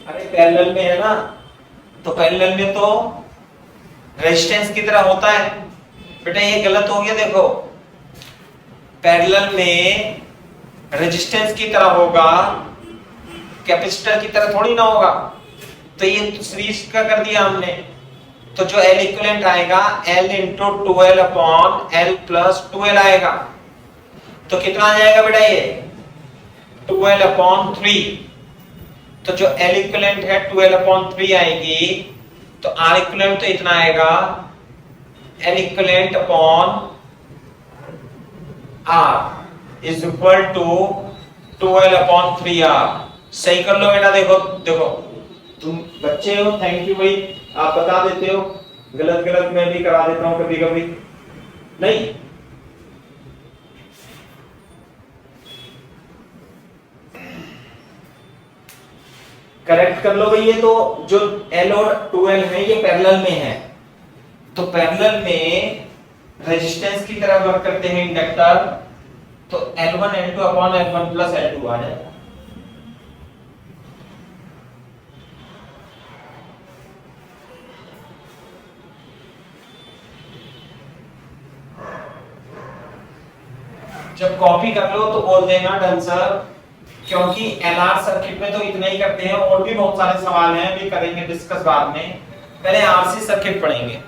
अरे पैरेलल में है ना, तो पैरेलल में तो रेजिस्टेंस की तरह होता है। बेटा ये गलत हो गया, देखो पैरेलल में रेजिस्टेंस की तरह होगा, कैपेसिटर की तरह थोड़ी ना होगा। तो ये सीरीज का कर दिया हमने, तो जो L इक्विवेलेंट आएगा L into 12 upon L plus 12 आएगा। तो कितना आ जाएगा बेटा ये 12 अपॉन 3। तो जो L इक्विवेलेंट है 12 अपॉन 3 आएगी, तो R इक्विवेलेंट तो इतना आएगा L equivalent upon R is equal to 12 upon 3R। सही कर लो बेटा। देखो देखो तुम बच्चे हो, थैंक यू भाई, आप बता देते हो। गलत गलत मैं भी करा देता हूं कभी कभी। नहीं करेक्ट कर लो भाई। ये तो जो L और 2L है ये पैरेलल में है, तो पैरेलल में रेजिस्टेंस की तरह वर्क करते हैं इंडक्टर, तो L1 L2 upon L1 plus L2 आ जाएगा। जब कॉपी कर लो तो बोल देना डन सर, क्योंकि LR सर्किट में तो इतना ही करते हैं, और भी बहुत सारे सवाल हैं, भी करेंगे डिस्कस बाद में। पहले RC सर्किट पढ़ेंगे।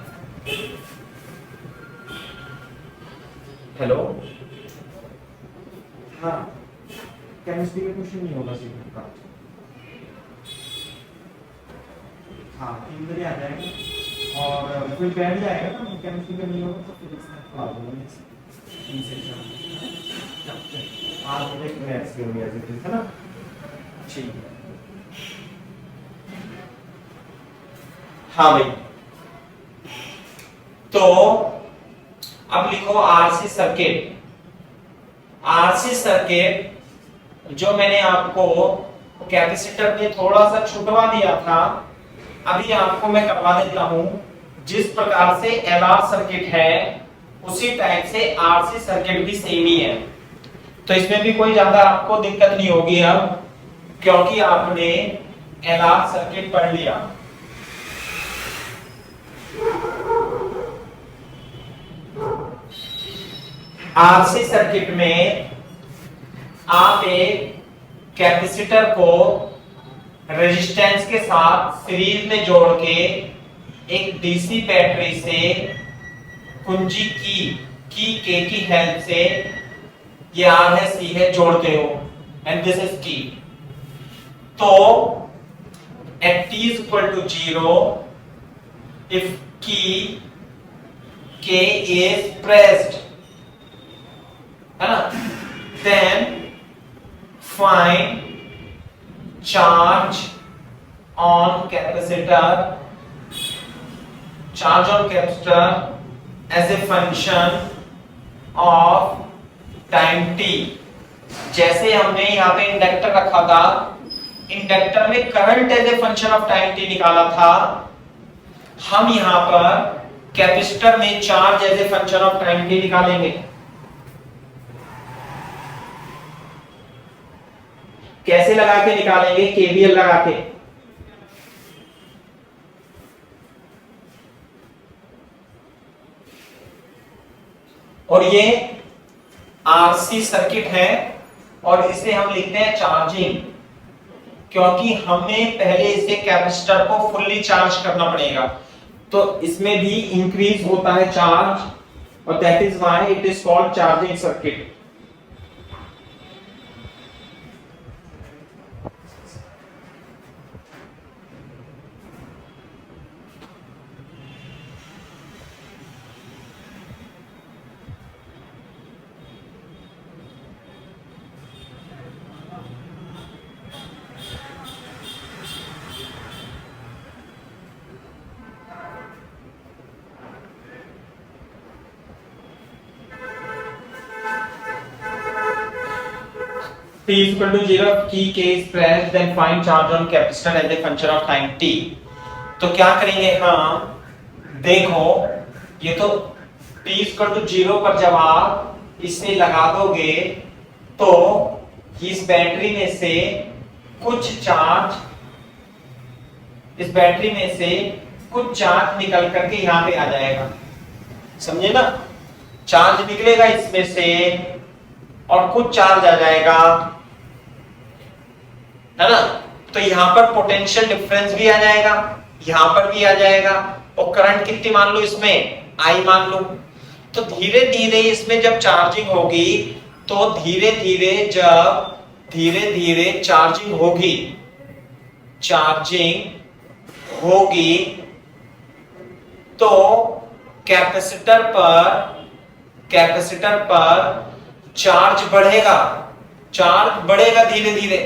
हेलो, हाँ केमिस्ट्री का क्वेश्चन नहीं होगा सीखने का। हाँ इधर ही आ जाएगा और कोई बैठ जाएगा ना, केमिस्ट्री का नहीं होगा तो फिजिक्स में पढ़ा दूंगा इन सेक्शन। आज एक मैथ्स की हो गया है ना, ठीक है। हाँ भाई तो अब लिखो आरसी सर्किट। आरसी सर्किट जो मैंने आपको कैपेसिटर में थोड़ा सा छुटवा दिया था, अभी आपको मैं करवा देता हूं। जिस प्रकार से एलआर सर्किट है उसी टाइप से आरसी सर्किट भी सेम ही है, तो इसमें भी कोई ज्यादा आपको दिक्कत नहीं होगी अब, क्योंकि आपने एलआर सर्किट पढ़ लिया। आरसी सर्किट में आप एक कैपेसिटर को रेजिस्टेंस के साथ सीरीज में जोड़ के एक डीसी बैटरी से कुंजी की के की हेल्प से, ये आर है सी है, जोड़ते हो एंड दिस इज की। तो eight t is equal to 0 if key k is pressed, है ना, then find charge on capacitor as a function of time t। जैसे हमने यहाँ पे इंडक्टर रखा था, इंडक्टर में current as a function of time t निकाला था, हम यहां पर कैपेसिटर में charge as a function of time t निकालेंगे। कैसे लगा के निकालेंगे? केवीएल लगा के। और ये आरसी सर्किट है और इसे हम लिखते हैं चार्जिंग, क्योंकि हमें पहले इसे कैपेसिटर को फुल्ली चार्ज करना पड़ेगा, तो इसमें भी इंक्रीज होता है चार्ज, और that is why it is called charging circuit. t is equal to 0, key k is pressed, then find charge on capacitor as a function of time t। तो क्या करेंगे हम, देखो ये तो t is equal to 0 पर जब आप इसे लगा दोगे तो इस बैटरी में से कुछ चार्ज, इस बैटरी में से कुछ चार्ज निकल करके यहाँ पे आ जाएगा, समझे ना, चार्ज निकलेगा इसमें से और कुछ चार्ज आ जाएगा, है ना। तो यहां पर पोटेंशियल डिफरेंस भी आ जाएगा, यहां पर भी आ जाएगा, और करंट कितनी मान लो इसमें, आई मान लो। तो धीरे धीरे इसमें जब चार्जिंग होगी, तो धीरे धीरे जब धीरे धीरे चार्जिंग होगी, तो कैपेसिटर पर चार्ज बढ़ेगा धीरे धीरे।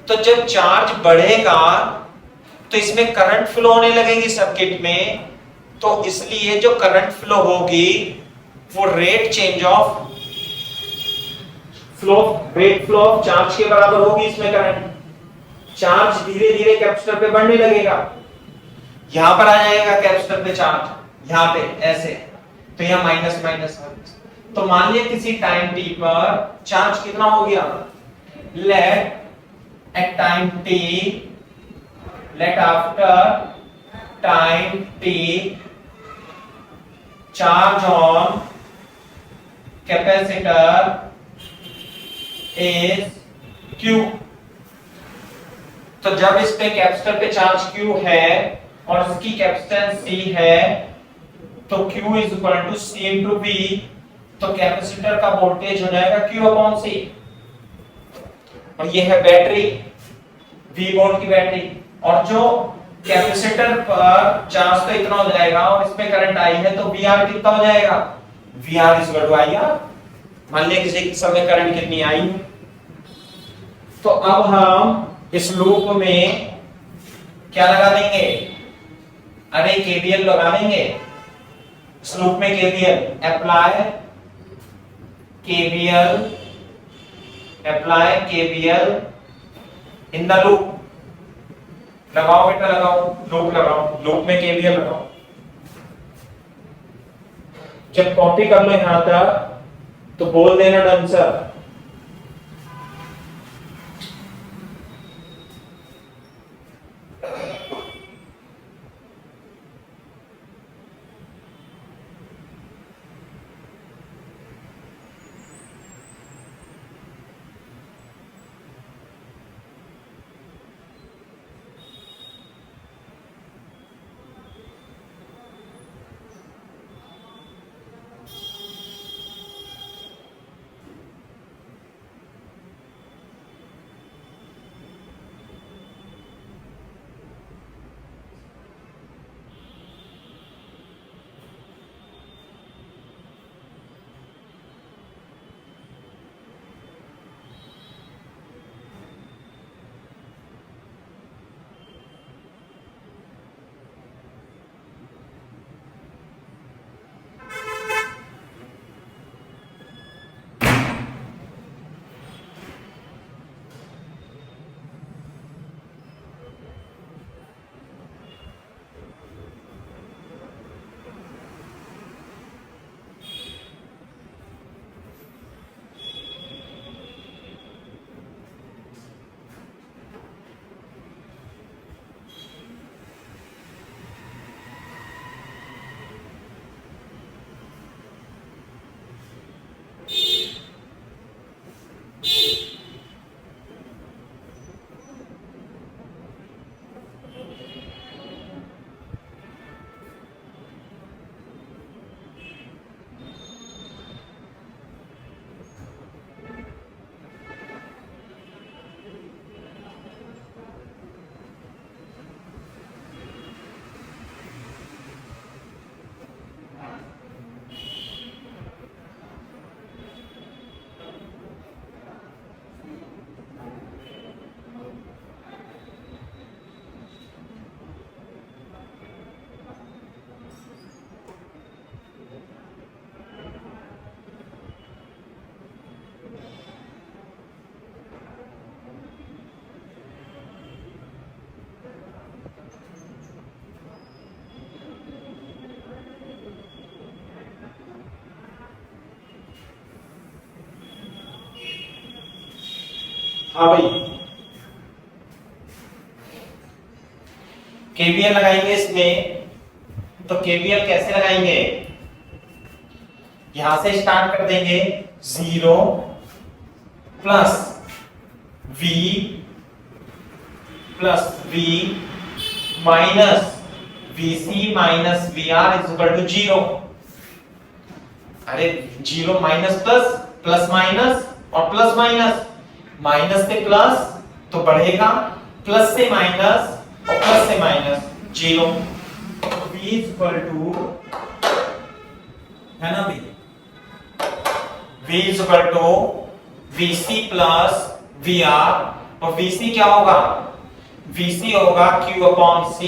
तो जब चार्ज बढ़ेगा तो इसमें करंट फ्लो होने लगेगी सर्किट में, तो इसलिए जो करंट फ्लो होगी वो रेट फ्लो ऑफ चार्ज के बराबर होगी। इसमें करंट, चार्ज धीरे धीरे कैपेसिटर पे बढ़ने लगेगा, यहां पर आ जाएगा कैपेसिटर पे चार्ज, यहां पे ऐसे, तो यहां माइनस माइनस। तो मान लिया किसी टाइम t पर चार्ज कितना हो गया, late at time t, let after time t charge on capacitor is q। तो जब इस पे कैपेसिटर पे चार्ज q है और इसकी कैपेसिटेंस c है, तो q is equal to c into v, तो कैपेसिटर का वोल्टेज हो जाएगा q अपॉन c। और ये है बैटरी, V वोल्ट की बैटरी, और जो कैपेसिटर पर चार्ज तो इतना हो जाएगा और इसमें करंट आई है, तो VR कितना हो जाएगा, VR is equal to IR। मान लिया किसी समय करंट कितनी आई, तो अब हम इस लूप में क्या लगा देंगे, अरे KVL लगा देंगे। इस लूप में KVL apply KVL in the loop. लगाओ बेटा लगाओ, लूप लगाओ, लूप में केवीएल लगाओ। जब कॉपी कर लो यहां तक तो बोल देना डन सर। हाँ भाई, केवीएल लगाएंगे इसमें। तो केवीएल कैसे लगाएंगे? यहां से स्टार्ट कर देंगे 0 plus v minus vc minus vr is equal to 0। अरे 0 माइनस प्लस, प्लस माइनस और प्लस माइनस, माइनस से प्लस तो बढ़ेगा, प्लस से माइनस और प्लस से minus 0। v is equal to, है ना भाई, v is equal to vc plus vr। और vc क्या होगा? vc होगा q अपॉन c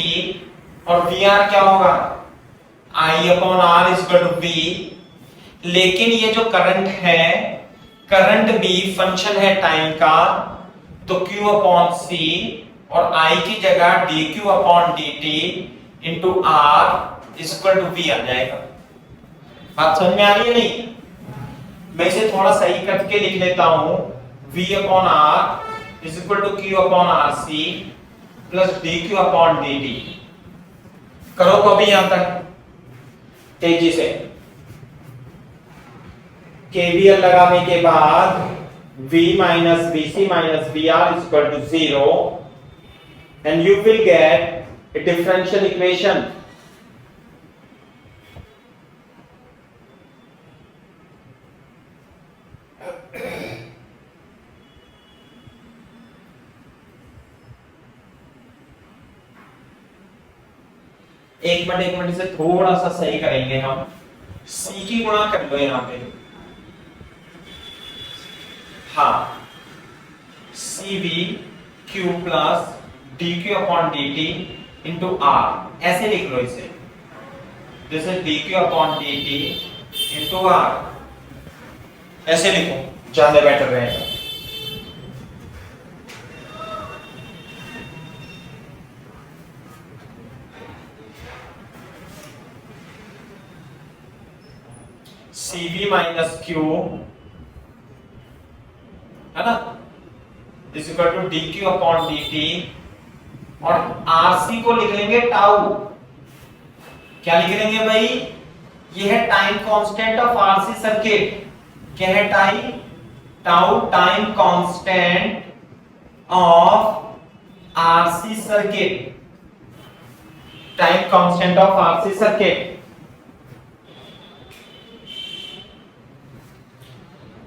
और vr क्या होगा? i upon r is equal to v। लेकिन ये जो करंट है, करंट भी फंक्शन है टाइम का, तो q अपॉन c और i की जगह dq upon dt into r is equal to v आ जाएगा। बात समझ में आ रही है नहीं? मैं इसे थोड़ा सही करके लिख लेता हूं, v upon r is equal to q upon R C plus dq upon dt। करो कॉपी यहां तक तेजी से। केवीएल लगाने के बाद v minus vc minus vr is equal to 0 and you will get a differential equation। एक minute से थोड़ा सा सही करेंगे हम। c की गुणा कर लो यहां पे, हाँ, cv q plus dq upon dt into r, ऐसे लिख लो इसे। This is dq upon dt into r। ऐसे लिखो ज्यादा बेटर रहेगा। cv माइनस q है ना is equal to dq upon dt और rc को लिख लेंगे टाउ। क्या लिख लेंगे भाई? ये है time constant of RC circuit. क्या है? Tau time constant of RC circuit. Time constant of RC circuit.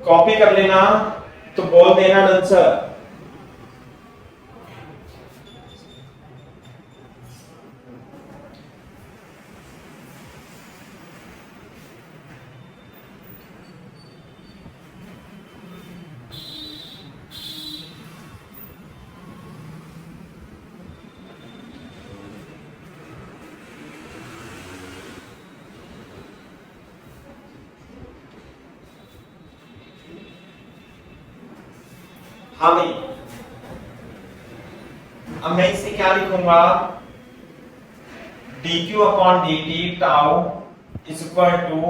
Copy कर लेना तो बोल देना आंसर। हाँ भाई, अब मैं इसे क्या लिखूंगा? dq upon dt tau is equal to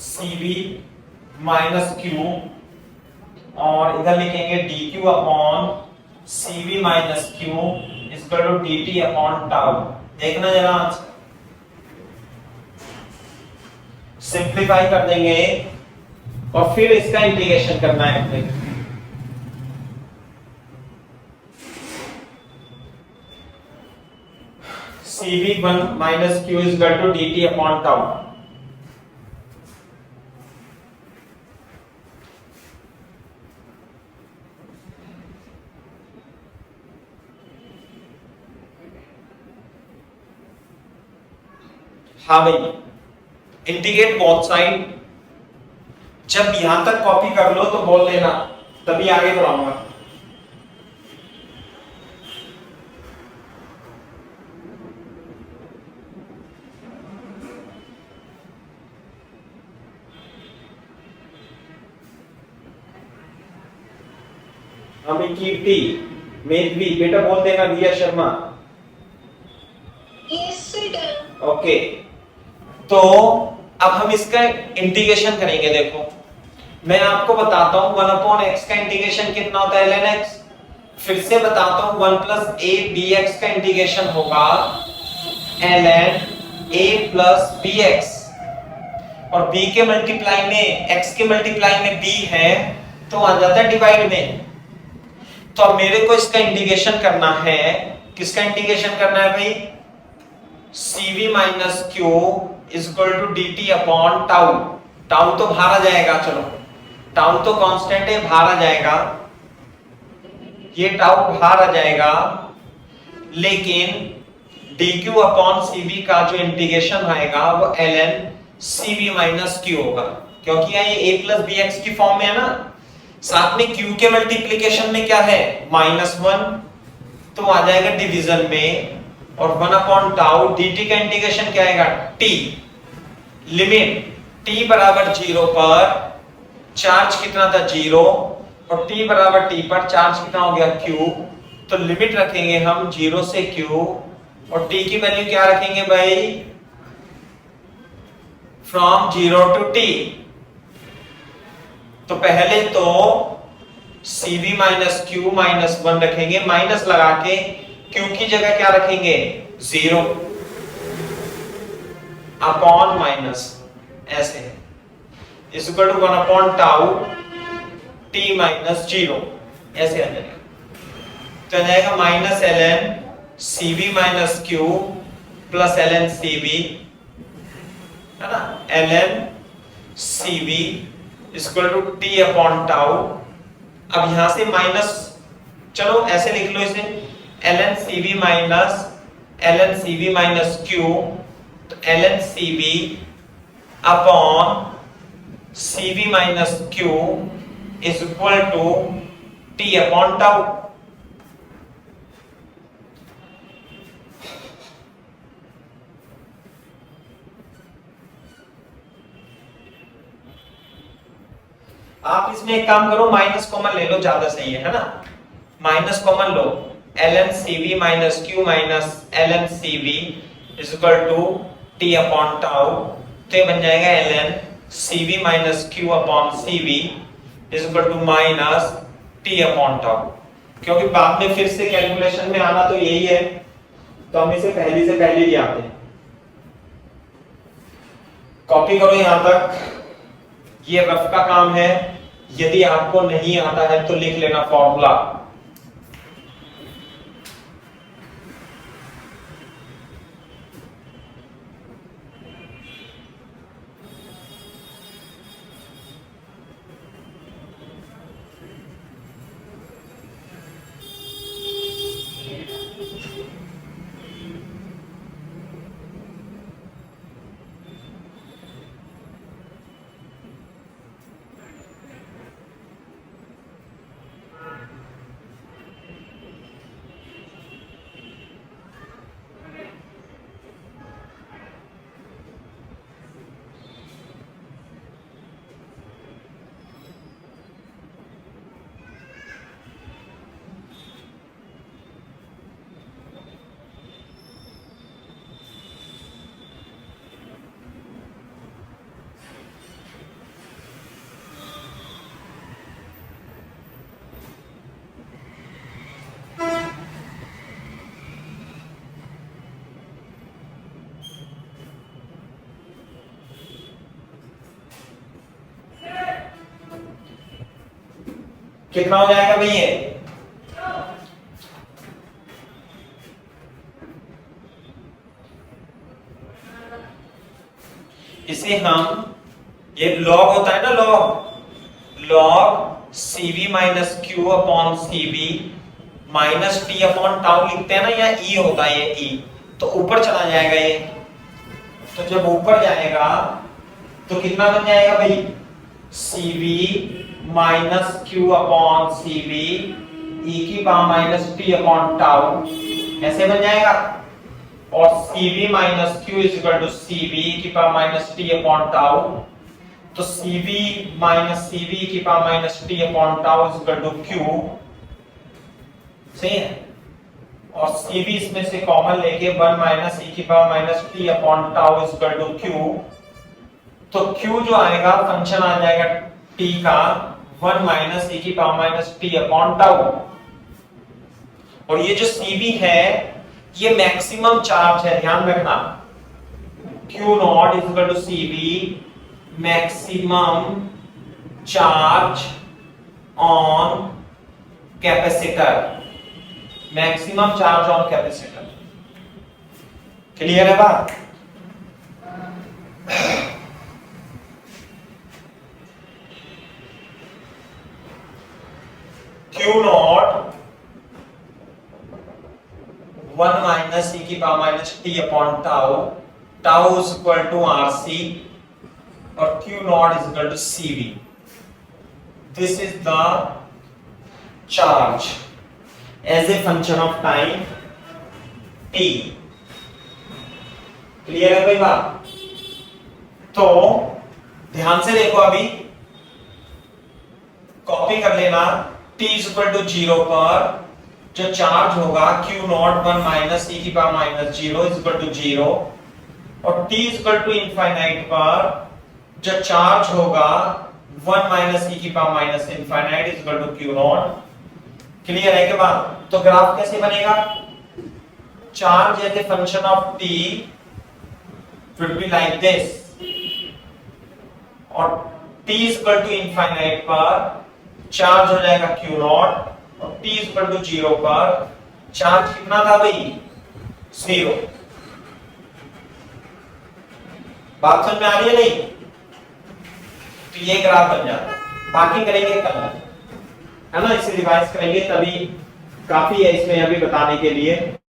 cv minus q और इधर लिखेंगे dq upon cv minus q is equal to dt upon tau. देखना जरा, सिंप्लीफाई कर देंगे और फिर इसका इंटीग्रेशन करना है अपने। cv1 minus q is equal to dt upon tau। हाँ भाई, इंटीग्रेट बोथ साइड। जब यहां तक कॉपी कर लो तो बोल देना, तभी आगे बढ़ाऊंगा। हमें कीर्ति मेघवी बेटा बोल देना। Riya Sharma Yes, sir. Okay. तो अब हम इसका इंटीग्रेशन करेंगे। देखो मैं आपको बताता हूं 1 अपॉन x का इंटीग्रेशन कितना होता है ln x। फिर से बताता हूं 1 प्लस a bx का इंटीग्रेशन होगा ln a प्लस bx और b के मल्टीप्लाई में x के मल्टीप्लाई में b है तो आ जाता है डिवाइड में। तो अब मेरे को इसका इंटीग्रेशन करना है। किसका इंटीग्रेशन करना है भाई? cv minus q is equal to dt upon tau. Tau तो बाहर आ जाएगा, चलो टाउ तो कांस्टेंट है, बाहर आ जाएगा। ये टाउ बाहर आ जाएगा, लेकिन dq अपॉन cv का जो इंटीग्रेशन आएगा वो ln cv माइनस q होगा, क्योंकि ये a प्लस bx की फॉर्म में है ना। साथ में q के मल्टीप्लिकेशन में क्या है? -1, तो आ जाएगा डिवीजन में। और 1 अपॉन टाउ dt का इंटीग्रेशन क्या आएगा? t। लिमिट t बराबर 0 पर चार्ज कितना था? 0 और t बराबर t पर चार्ज कितना हो गया? q। तो लिमिट रखेंगे हम 0 से q और t की वैल्यू क्या रखेंगे भाई? From 0 to t। तो पहले तो cv माइनस q माइनस 1 रखेंगे, माइनस लगा के q की जगह क्या रखेंगे? 0 अपॉन माइनस, ऐसे is equal to 1 upon tau t minus 0, ऐसे आ जाएगा। तो आ जाएगा minus ln cv minus q plus ln cv, है ना? ln cv is equal to t upon tau. अब यहां से माइनस, चलो ऐसे लिख लो इसे, ln cv माइनस q, तो ln cv upon cv minus q is equal to t upon tau. आप इसमें एक काम करो, माइनस कॉमन ले लो, ज्यादा सही है ना। माइनस कॉमन लो, ln cv minus q minus ln cv is equal to t upon tau. तो ये बन जाएगा ln cv minus q upon cv is equal to minus t upon tau. क्योंकि बाद में फिर से कैलकुलेशन में आना तो यही है, तो हम इसे पहली से पहले ही आते हैं। कॉपी करो यहां तक, ये रफ का काम है। यदि आपको नहीं आता है तो लिख लेना फॉर्मूला। कितना हो जाएगा भाई ये? इसे हम, ये लॉग होता है ना, log cv minus q upon cv minus t upon tau लिखते हैं ना, या e होता है ये e, तो ऊपर चला जाएगा ये। तो जब ऊपर जाएगा तो कितना बन जाएगा भाई? cv minus q upon cv e की power minus t upon tau, ऐसे बन जाएगा। और cv minus q is equal to cv की power minus t upon tau. तो cv माइनस cv की power minus t upon tau is equal to q, सही है। और cv इसमें से कॉमन लेके 1 माइनस e की power minus t upon tau is equal to q। तो q जो आएगा फंक्शन आ जाएगा t का 1 माइनस e की power minus t upon tau. और ये जो cv है ये मैक्सिमम चार्ज है, ध्यान रखना। q not is equal to cv maximum charge on capacitor, maximum charge on capacitor. Clear है बात? Q नॉट 1 माइनस e की power minus t upon tau, tau is equal to RC और Q not is equal to CV। This is the charge as a function of time t। Clear है भाई बात? तो ध्यान से देखो, अभी कॉपी कर लेना। t इज इक्वल टू 0 पर जो चार्ज होगा Q नॉट 1 माइनस e की power minus 0 is equal to 0, और t is equal to infinite पर जो चार्ज होगा 1 माइनस e की power minus infinite is equal to Q not. Clear है के बाद? तो ग्राफ कैसे बनेगा? Charge as a function of t will be like this, और t is equal to infinite पर चार्ज हो जाएगा Q नॉट, और t इज इक्वल टू 0 पर चार्ज कितना था भाई? 0। बात समझ में आ रही है नहीं? तो ये ग्राफ बन जाता है। बाकी करेंगे कल, है ना, इसे रिवाइज करेंगे, तभी काफी है इसमें अभी बताने के लिए।